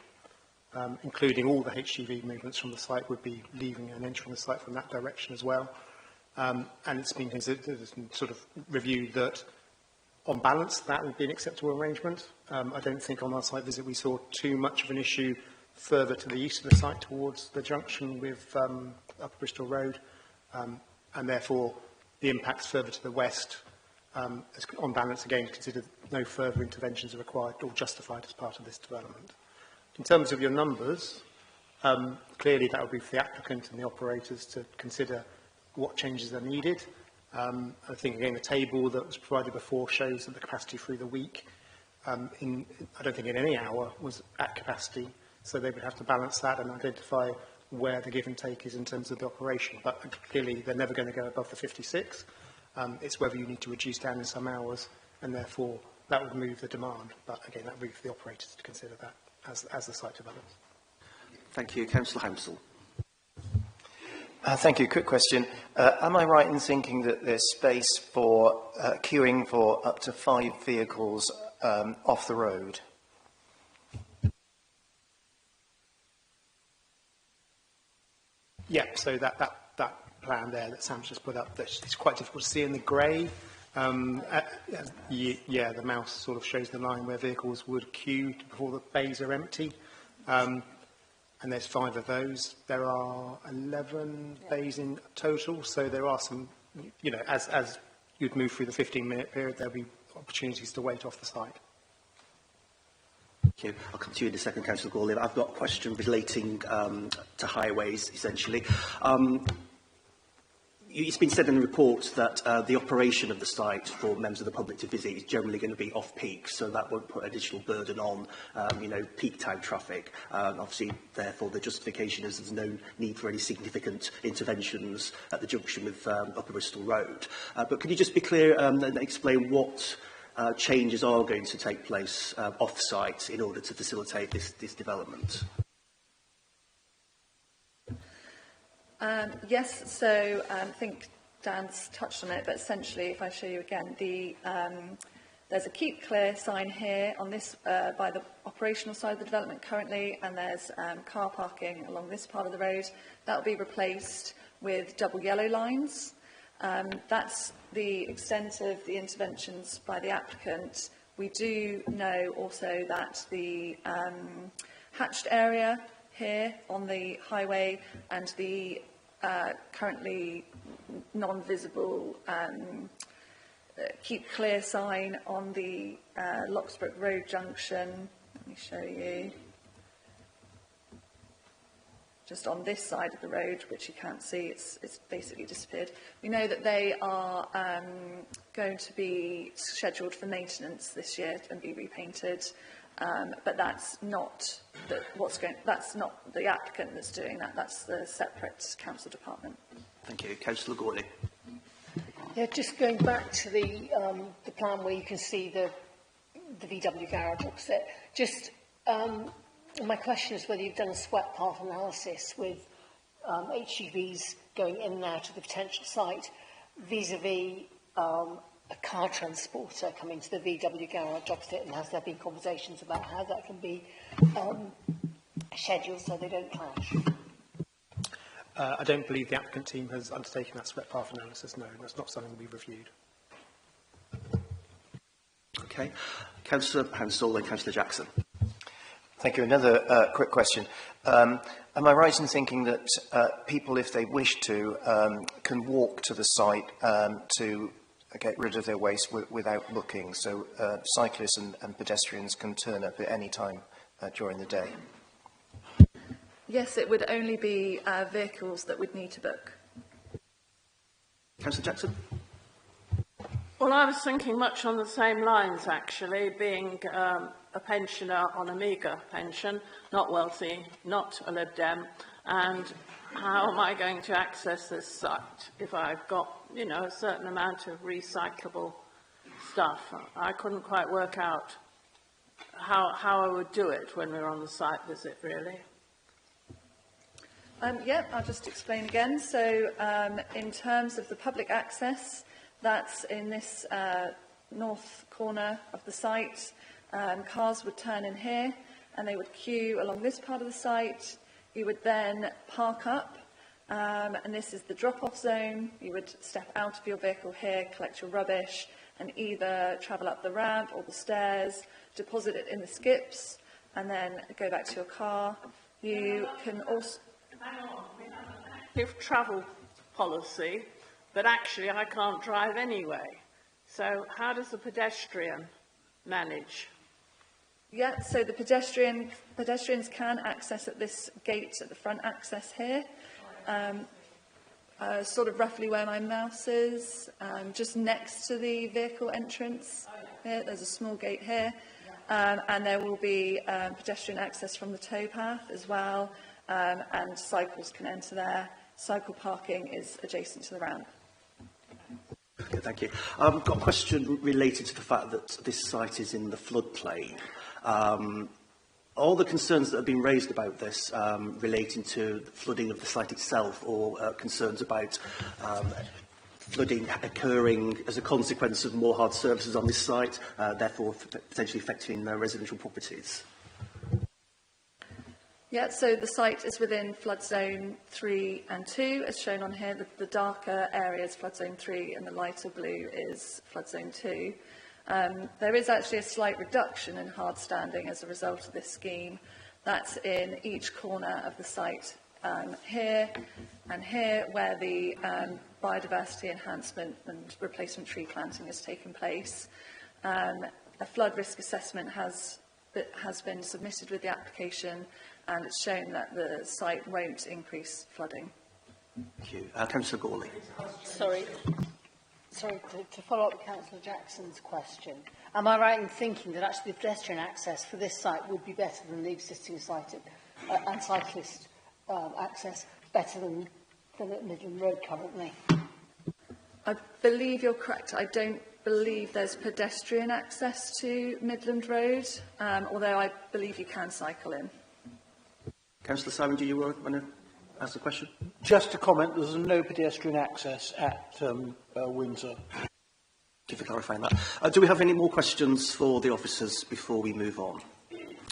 including all the HGV movements from the site would be leaving and entering the site from that direction as well. And it's been considered and sort of reviewed that, on balance, that would be an acceptable arrangement. I don't think on our site visit we saw too much of an issue further to the east of the site towards the junction with Upper Bristol Road, and therefore the impacts further to the west, on balance again, considered no further interventions are required or justified as part of this development. In terms of your numbers, clearly that would be for the applicant and the operators to consider what changes are needed. I think again the table that was provided before shows that the capacity through the week, I don't think in any hour was at capacity. So they would have to balance that and identify where the give and take is in terms of the operation. But clearly, they're never going to go above the 56. It's whether you need to reduce down in some hours, and therefore that would move the demand. But again, that would be for the operators to consider that as the site develops. Thank you. Councillor Hounsell. Thank you. Quick question. Am I right in thinking that there's space for queuing for up to 5 vehicles off the road? Yeah, so that plan there that Sam's just put up, it's quite difficult to see in the grey. Yeah, the mouse sort of shows the line where vehicles would queue before the bays are empty. And there's 5 of those. There are 11 bays in total, so there are some, you know, as you'd move through the 15-minute period, there'll be opportunities to wait off the site. Thank you. I'll come to you in a second, Councillor Gorlin. I've got a question relating to highways, essentially. It's been said in the report that the operation of the site for members of the public to visit is generally going to be off-peak, so that won't put additional burden on, peak time traffic. Obviously, therefore, the justification is there's no need for any significant interventions at the junction with Upper Bristol Road. But could you just be clear and explain what changes are going to take place off-site in order to facilitate this development? Yes, so I think Dan's touched on it, but essentially, if I show you again, there's a keep clear sign here on this by the operational side of the development currently, and there's car parking along this part of the road. That will be replaced with double yellow lines. That's the extent of the interventions by the applicant. We do know also that the hatched area here on the highway and the currently non-visible keep clear sign on the Locksbrook Road junction. Let me show you. Just on this side of the road, which you can't see, it's basically disappeared. We know that they are going to be scheduled for maintenance this year and be repainted. But that's not that's not the applicant that's doing that. That's the separate council department. Thank you, Councillor Gawley. Yeah, just going back to the plan where you can see the VW garage opposite. Just my question is whether you've done a sweat path analysis with HGVs going in and out of the potential site vis-a-vis a car transporter coming to the VW garage opposite, and has there been conversations about how that can be scheduled so they don't clash? I don't believe the applicant team has undertaken that sweat path analysis, no. That's not something we've reviewed. Okay. Councillor Hansel and Councillor Jackson. Thank you. Another quick question. Am I right in thinking that people, if they wish to, can walk to the site to get rid of their waste without looking? So cyclists and pedestrians can turn up at any time during the day? Yes, it would only be vehicles that would need to book. Councillor Jackson. Well, I was thinking much on the same lines, actually, being a pensioner on a meagre pension, not wealthy, not a Lib Dem, and how am I going to access this site if I've got, a certain amount of recyclable stuff? I couldn't quite work out how I would do it when we were on the site visit, really. I'll just explain again. So in terms of the public access, that's in this north corner of the site. Cars would turn in here and they would queue along this part of the site. You would then park up, and this is the drop-off zone. You would step out of your vehicle here, collect your rubbish, and either travel up the ramp or the stairs, deposit it in the skips, and then go back to your car. You can also... Hang on, we have an active travel policy, but actually I can't drive anyway. So how does the pedestrian manage? Yeah, so the pedestrians can access at this gate at the front access here, sort of roughly where my mouse is, just next to the vehicle entrance. Here, there's a small gate here, and there will be pedestrian access from the towpath as well, and cycles can enter there. Cycle parking is adjacent to the ramp. Okay, thank you. I've got a question related to the fact that this site is in the floodplain. All the concerns that have been raised about this relating to the flooding of the site itself, or concerns about flooding occurring as a consequence of more hard surfaces on this site, therefore potentially affecting residential properties? Yeah, so the site is within flood zone 3 and 2, as shown on here. The darker area is flood zone 3 and the lighter blue is flood zone 2. There is actually a slight reduction in hard standing as a result of this scheme. That's in each corner of the site, here and here, where the biodiversity enhancement and replacement tree planting has taken place. A flood risk assessment has that has been submitted with the application, and it's shown that the site won't increase flooding. Thank you. Councillor Gawley. Sorry, to follow up with Councillor Jackson's question. Am I right in thinking that actually the pedestrian access for this site would be better than the existing site and cyclist access better than at Midland Road currently? I believe you're correct. I don't believe there's pedestrian access to Midland Road, although I believe you can cycle in. Councillor Simon, do you want to ask a question? Just to comment, there's no pedestrian access at Windsor. Thank you for clarifying that. Do we have any more questions for the officers before we move on?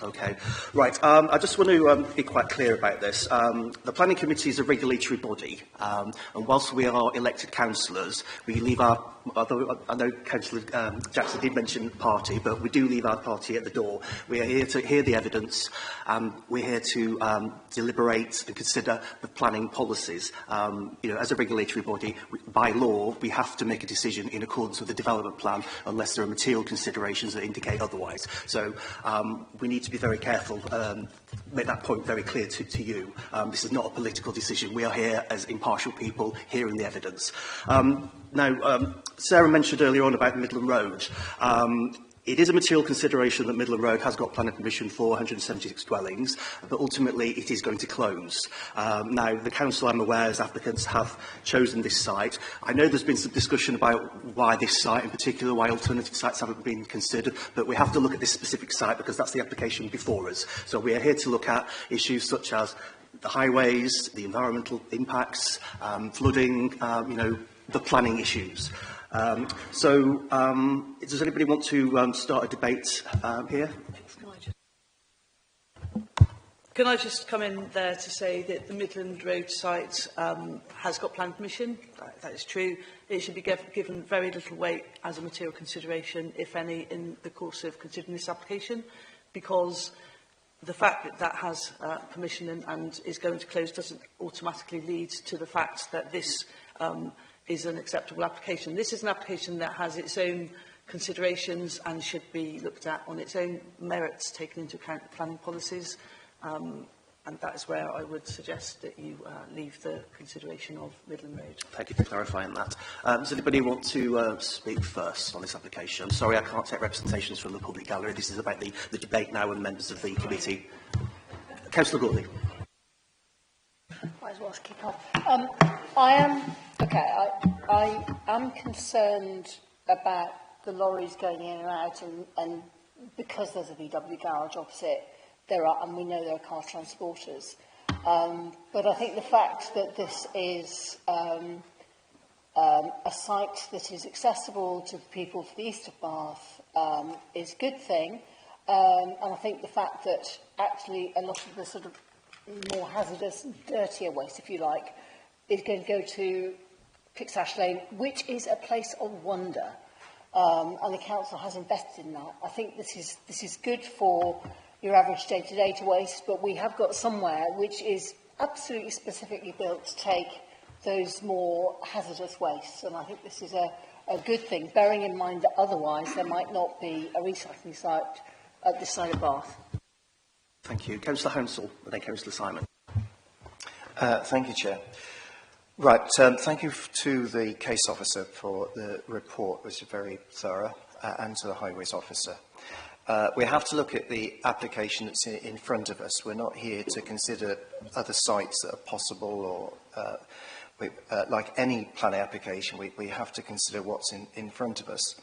Okay. Right. I just want to be quite clear about this. The Planning Committee is a regulatory body, and whilst we are elected councillors, we leave our, although I know Councillor Jackson did mention party, but we do leave our party at the door. We are here to hear the evidence, and we're here to deliberate and consider the planning policies. You know, as a regulatory body, by law, we have to make a decision in accordance with the development plan, unless there are material considerations that indicate otherwise. So we need to be very careful, make that point very clear to you. This is not a political decision. We are here as impartial people hearing the evidence. Now, Sarah mentioned earlier on about Midland Road. It is a material consideration that Midland Road has got planning permission for 176 dwellings, but ultimately it is going to close. Now, the council, I'm aware, as applicants have chosen this site. I know there's been some discussion about why this site in particular, why alternative sites haven't been considered, but we have to look at this specific site because that's the application before us. So we are here to look at issues such as the highways, the environmental impacts, flooding, you know, the planning issues. Does anybody want to start a debate here? Can I just come in there to say that the Midland Road site has got planning permission? That is true. It should be given very little weight as a material consideration, if any, in the course of considering this application, because the fact that that has permission and is going to close doesn't automatically lead to the fact that this is an acceptable application. This is an application that has its own considerations and should be looked at on its own merits, taken into account the planning policies. And that is where I would suggest that you leave the consideration of Midland Road. Thank you for clarifying that. Does anybody want to speak first on this application? I'm sorry, I can't take representations from the public gallery. This is about the debate now and members of the committee. Councillor Gawley. Might as well kick off. I am concerned about the lorries going in and out, and because there's a VW garage opposite, and we know there are car transporters. But I think the fact that this is a site that is accessible to people to the east of Bath is a good thing. And I think the fact that actually a lot of the sort of more hazardous, dirtier waste, if you like, is going to go to Pixash Lane, which is a place of wonder, and the council has invested in that. I think this is good for your average day-to-day to waste, but we have got somewhere which is absolutely specifically built to take those more hazardous wastes, and I think this is a good thing, bearing in mind that otherwise there might not be a recycling site at this side of Bath. Thank you. Councillor Hounsell, and then Councillor Simon. Thank you, Chair. Right, thank you to the case officer for the report, which is very thorough, and to the highways officer. We have to look at the application that's in front of us. We're not here to consider other sites that are possible, or like any planning application, we have to consider what's in front of us.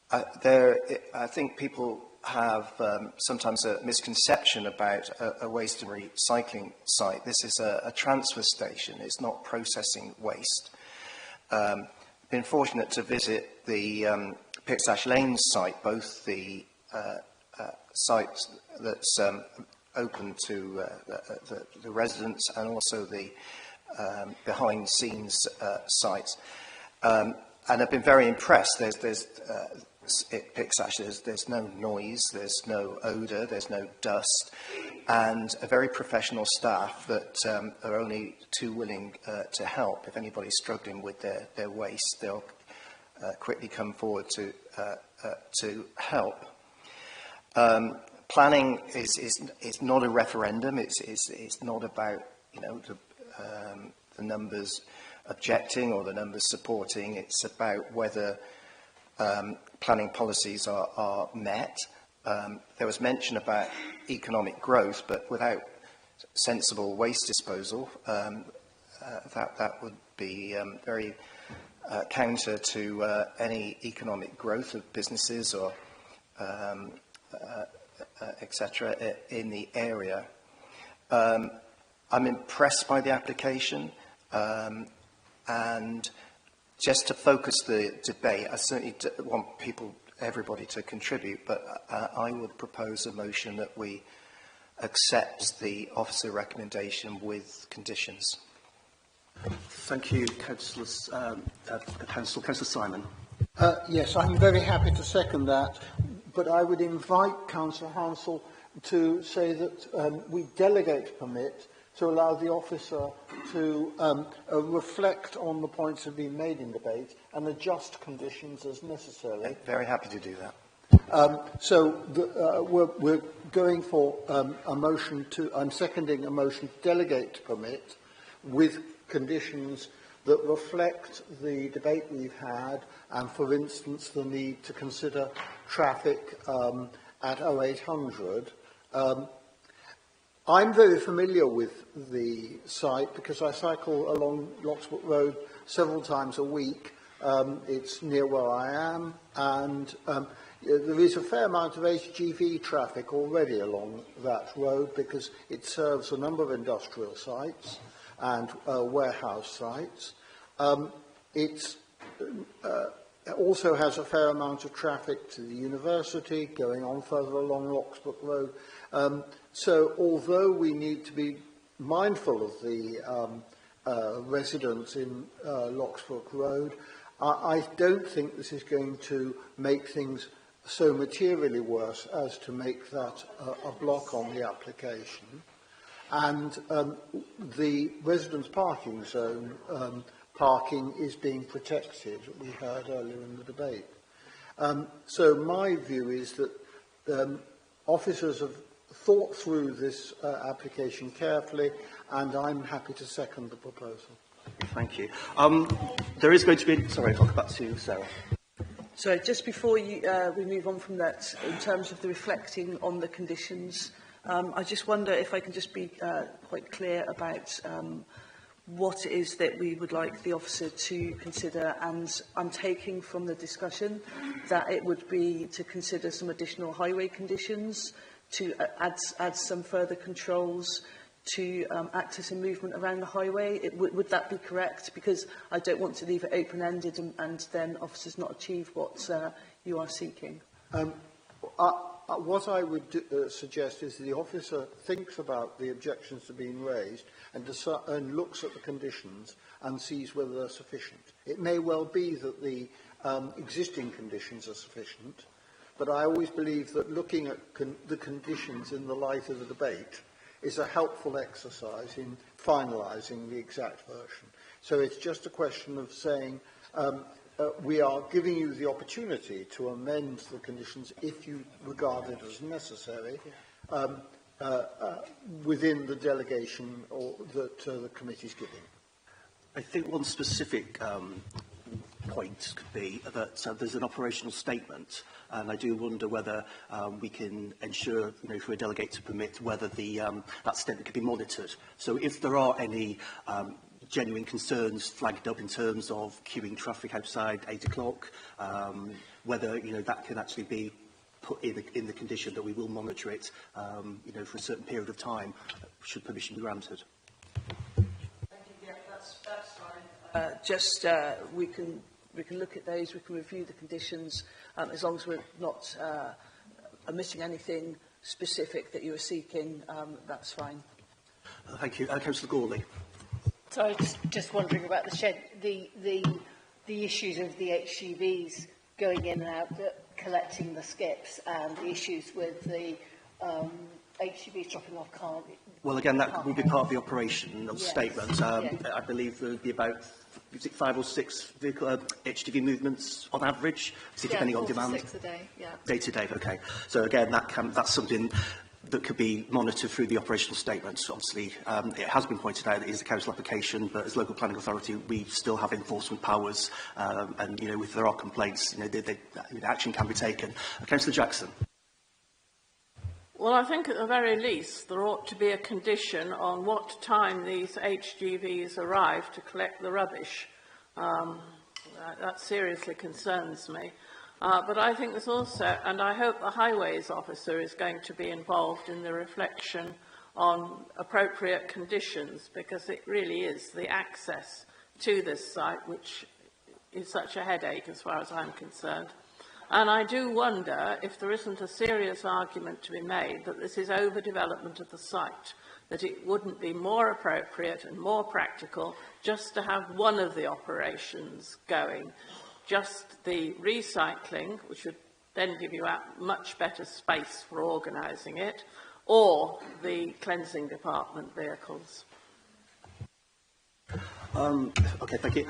I think people have sometimes a misconception about a waste and recycling site. This is a transfer station. It's not processing waste. Been fortunate to visit the Pixash Lane site, both the site that's open to the residents and also the behind-the-scenes sites. And I've been very impressed. At Pixash, there's no noise, there's no odour, there's no dust, and a very professional staff that are only too willing to help. If anybody's struggling with their waste, they'll quickly come forward to help. Planning is not a referendum. It's not about, you know, the numbers objecting or the numbers supporting. It's about whether planning policies are met. There was mention about economic growth, but without sensible waste disposal, that would be very counter to any economic growth of businesses or etc. in the area. I'm impressed by the application, and just to focus the debate, I certainly want everybody to contribute, but I would propose a motion that we accept the officer recommendation with conditions. Thank you, Councillor Simon. Yes, I'm very happy to second that, but I would invite Councillor Hansel to say that we delegate permit to allow the officer to reflect on the points that have been made in debate and adjust conditions as necessary. Very happy to do that. We're going for a motion to, I'm seconding a motion to delegate permit with conditions that reflect the debate we've had and, for instance, the need to consider traffic at 0800. I'm very familiar with the site because I cycle along Locksbrook Road several times a week. It's near where I am, and there is a fair amount of HGV traffic already along that road because it serves a number of industrial sites and warehouse sites. It also has a fair amount of traffic to the university going on further along Locksbrook Road. So although we need to be mindful of the residents in Locksbrook Road, I don't think this is going to make things so materially worse as to make that a block on the application. And the residents' parking zone parking is being protected, we heard earlier in the debate. So my view is that officers have thought through this application carefully, and I'm happy to second the proposal. Thank you. There is going to be... Sorry, I'll come back to you, Sarah. So just before we move on from that, in terms of the reflecting on the conditions, I just wonder if I can just be quite clear about what it is that we would like the officer to consider, and I'm taking from the discussion that it would be to consider some additional highway conditions, to add some further controls to access and movement around the highway. Would that be correct? Because I don't want to leave it open-ended and then officers not achieve what you are seeking. What I would suggest is the officer thinks about the objections that are being raised and looks at the conditions and sees whether they're sufficient. It may well be that the existing conditions are sufficient, but I always believe that looking at the conditions in the light of the debate is a helpful exercise in finalising the exact version. So it's just a question of saying we are giving you the opportunity to amend the conditions if you regard it as necessary within the delegation that the committee is giving. I think one specific point could be that there's an operational statement, and I do wonder whether we can ensure, you know, if we delegate to permit, whether that statement could be monitored. So if there are any genuine concerns flagged up in terms of queuing traffic outside 8 o'clock, whether, you know, that can actually be put in the condition that we will monitor it, you know, for a certain period of time, should permission be granted. Yeah, that's fine. We can look at those, we can review the conditions, as long as we're not omitting anything specific that you are seeking, that's fine. Thank you. Councillor Gawley. So just wondering about the shed, the issues of the HGVs going in and out, collecting the skips, and the issues with the HGVs dropping off can't... Well, again, that will be part of the operational Yes. statement. I believe there would be about 5 or 6 vehicle, HGV movements on average, depending on demand. 6 a day, yeah. Day to day, okay. So again, that's something that could be monitored through the operational statements. Obviously, it has been pointed out that it is a council application, but as local planning authority, we still have enforcement powers, and if there are complaints, action can be taken. Councillor Jackson. Well, I think at the very least there ought to be a condition on what time these HGVs arrive to collect the rubbish. That seriously concerns me. But I think there's also, and I hope the highways officer is going to be involved in the reflection on appropriate conditions, because it really is the access to this site which is such a headache as far as I'm concerned. And I do wonder if there isn't a serious argument to be made that this is overdevelopment of the site, that it wouldn't be more appropriate and more practical just to have one of the operations going, just the recycling, which would then give you much better space for organising it, or the cleansing department vehicles. Okay, thank you.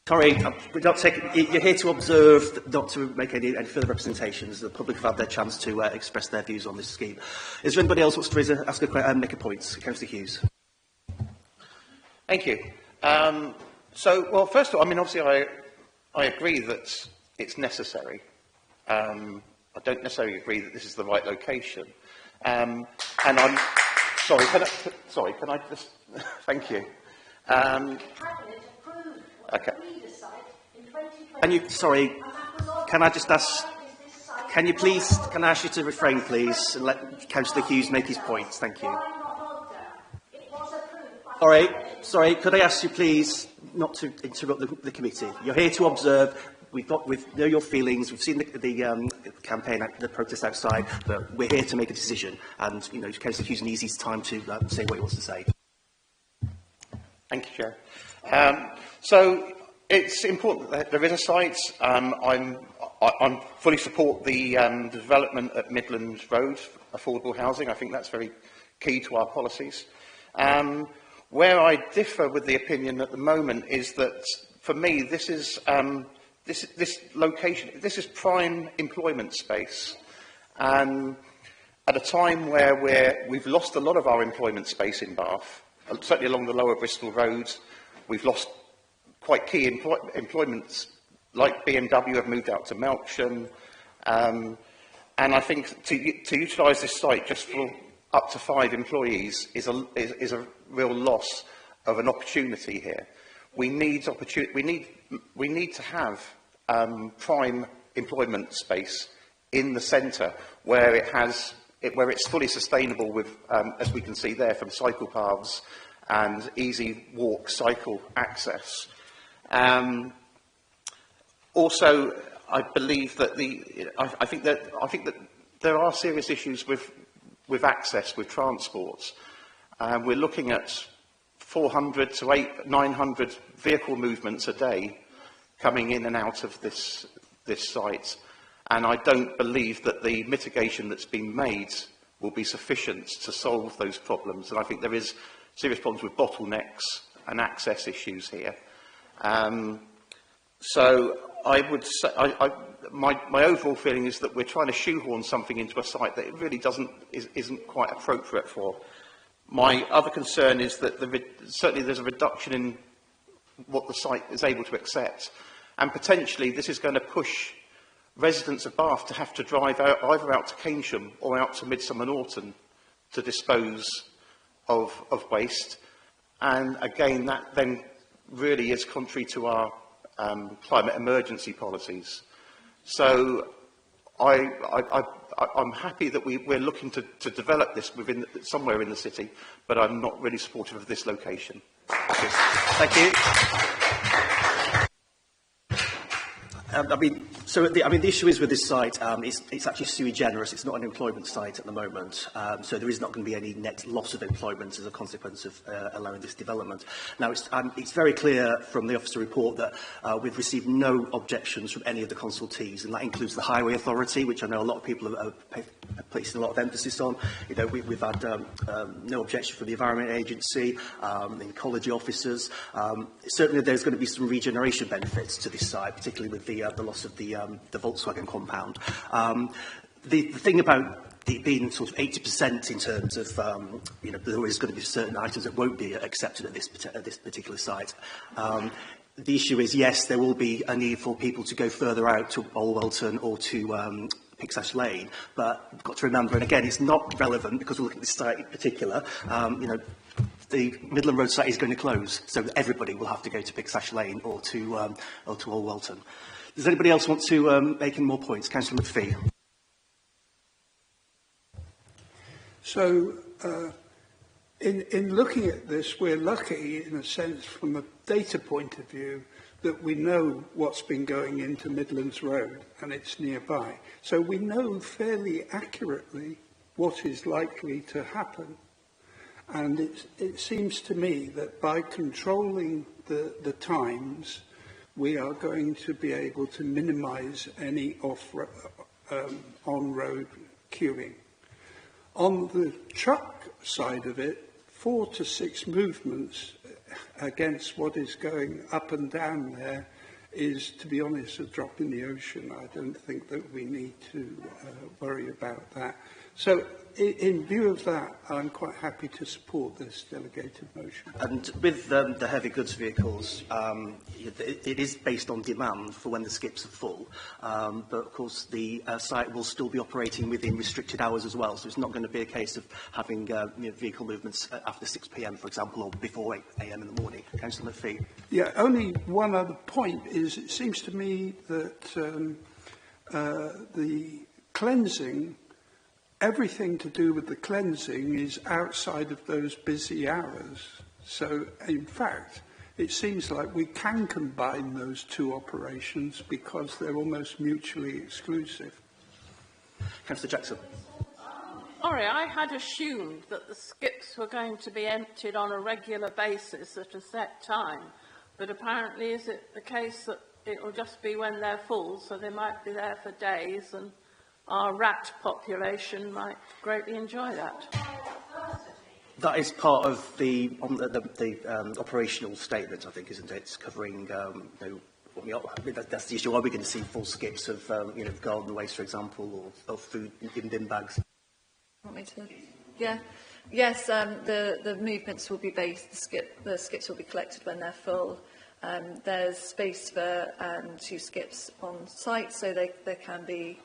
Sorry, you're here to observe, not to make any further representations. The public have had their chance to express their views on this scheme. Is there anybody else who wants to make a point? Councillor Hughes. Thank you. Well, first of all, obviously I agree that it's necessary. I don't necessarily agree that this is the right location. And I'm... Sorry, can I just... Thank you. Okay. Can I just ask... Can I ask you to refrain, please, and let Councillor Hughes make his points? Thank you. Sorry, could I ask you, please, not to interrupt the committee? You're here to observe. We know your feelings. We've seen the campaign, the protest outside, but we're here to make a decision. And, Councillor Hughes needs his time to say what he wants to say. Thank you, Chair. So it's important that there is a site. I fully support the development at Midlands Road, affordable housing. I think that's very key to our policies. Where I differ with the opinion at the moment is that, for me, this is this location. This is prime employment space, at a time where we've lost a lot of our employment space in Bath. Certainly along the Lower Bristol Road, we've lost quite key employments, like BMW have moved out to Melksham, and I think to utilise this site just for up to 5 employees is a real loss of an opportunity here. We need to have prime employment space in the centre where it's fully sustainable with, as we can see there, from cycle paths and easy walk cycle access. Also, I believe that I think that there are serious issues with access, with transport. We're looking at 400 to 900 vehicle movements a day coming in and out of this site. And I don't believe that the mitigation that's been made will be sufficient to solve those problems. And I think there is serious problems with bottlenecks and access issues here. So I would say, my overall feeling is that we're trying to shoehorn something into a site that it really isn't quite appropriate for. My other concern is that certainly there's a reduction in what the site is able to accept, and potentially this is going to push residents of Bath to have to drive either out to Keynsham or out to Midsummer Norton to dispose of waste. And again, that then really is contrary to our climate emergency policies. So I'm happy that we're looking to develop this somewhere in the city, but I'm not really supportive of this location. Thank you. the issue is with this site, it's actually sui generis. It's not an employment site at the moment. So there is not going to be any net loss of employment as a consequence of allowing this development. Now, it's very clear from the officer report that we've received no objections from any of the consultees, and that includes the Highway Authority, which I know a lot of people are placing a lot of emphasis on. You know, we've had no objection from the Environment Agency, the ecology officers. Certainly there's going to be some regeneration benefits to this site, particularly with the loss of the Volkswagen compound. The thing about it being sort of 80% in terms of, there is going to be certain items that won't be accepted at this particular site. The issue is, yes, there will be a need for people to go further out to Bolwelton or to Pixash Lane, but we've got to remember, and again, it's not relevant because we're looking at this site in particular, the Midland Road site is going to close, so everybody will have to go to Pixash Lane or to Bolwelton. Does anybody else want to make any more points? Councillor McPhee. So, in looking at this, we're lucky, in a sense, from a data point of view, that we know what's been going into Midlands Road and it's nearby. So we know fairly accurately what is likely to happen. And it seems to me that by controlling the times, we are going to be able to minimise any on-road queuing. On the truck side of it, 4 to 6 movements against what is going up and down there is, to be honest, a drop in the ocean. I don't think that we need to worry about that. So, in view of that, I'm quite happy to support this delegated motion. And with the heavy goods vehicles, it is based on demand for when the skips are full. But of course, the site will still be operating within restricted hours as well. So it's not going to be a case of having vehicle movements after 6 p.m, for example, or before 8 a.m. in the morning. Councillor McPhee. Yeah, only one other point is it seems to me that the cleansing, everything to do with the cleansing is outside of those busy hours. So, in fact, it seems like we can combine those two operations because they're almost mutually exclusive. Councillor Jackson. Sorry, I had assumed that the skips were going to be emptied on a regular basis at a set time, but apparently is it the case that it will just be when they're full, so they might be there for days, and our rat population might greatly enjoy that? That is part of the operational statement, I think, isn't it? It's covering, that's the issue. Are we going to see full skips of, garden waste, for example, or food in bin bags? Want me to? Yeah. Yes, the movements will be based, the skips will be collected when they're full. There's space for 2 skips on site, so they can be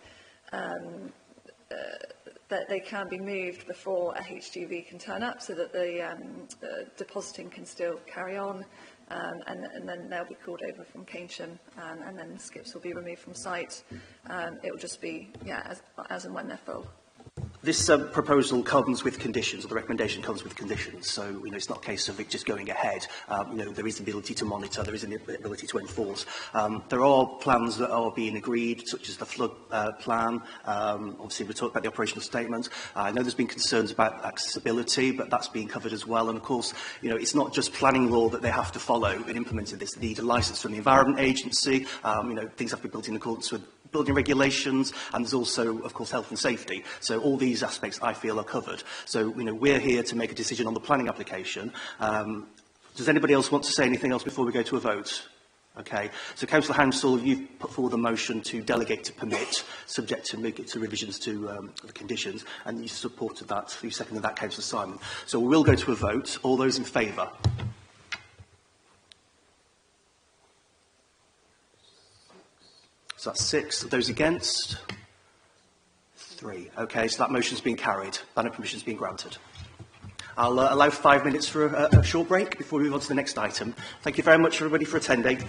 that they can be moved before a HGV can turn up, so that the depositing can still carry on, and then they'll be called over from Keynsham, and then the skips will be removed from site. It will just be, as and when they're full. This proposal comes with conditions, or the recommendation comes with conditions. So, it's not a case of it just going ahead. There is the ability to monitor, there is the ability to enforce. There are plans that are being agreed, such as the flood plan. Obviously, we talked about the operational statement. I know there's been concerns about accessibility, but that's being covered as well. And of course, it's not just planning law that they have to follow in implementing this. They need a licence from the Environment Agency. Things have to be built in accordance with building regulations, and there's also, of course, health and safety. So all these aspects, I feel, are covered. So, we're here to make a decision on the planning application. Does anybody else want to say anything else before we go to a vote? Okay. So, Councillor Hounsell, you've put forward a motion to delegate to permit, subject to revisions to the conditions, and you supported that. You seconded that, Councillor Simon. So we will go to a vote. All those in favour? So that's 6. Those against? 3. Okay, so that motion's been carried. Planning permission's been granted. I'll allow 5 minutes for a short break before we move on to the next item. Thank you very much, everybody, for attending.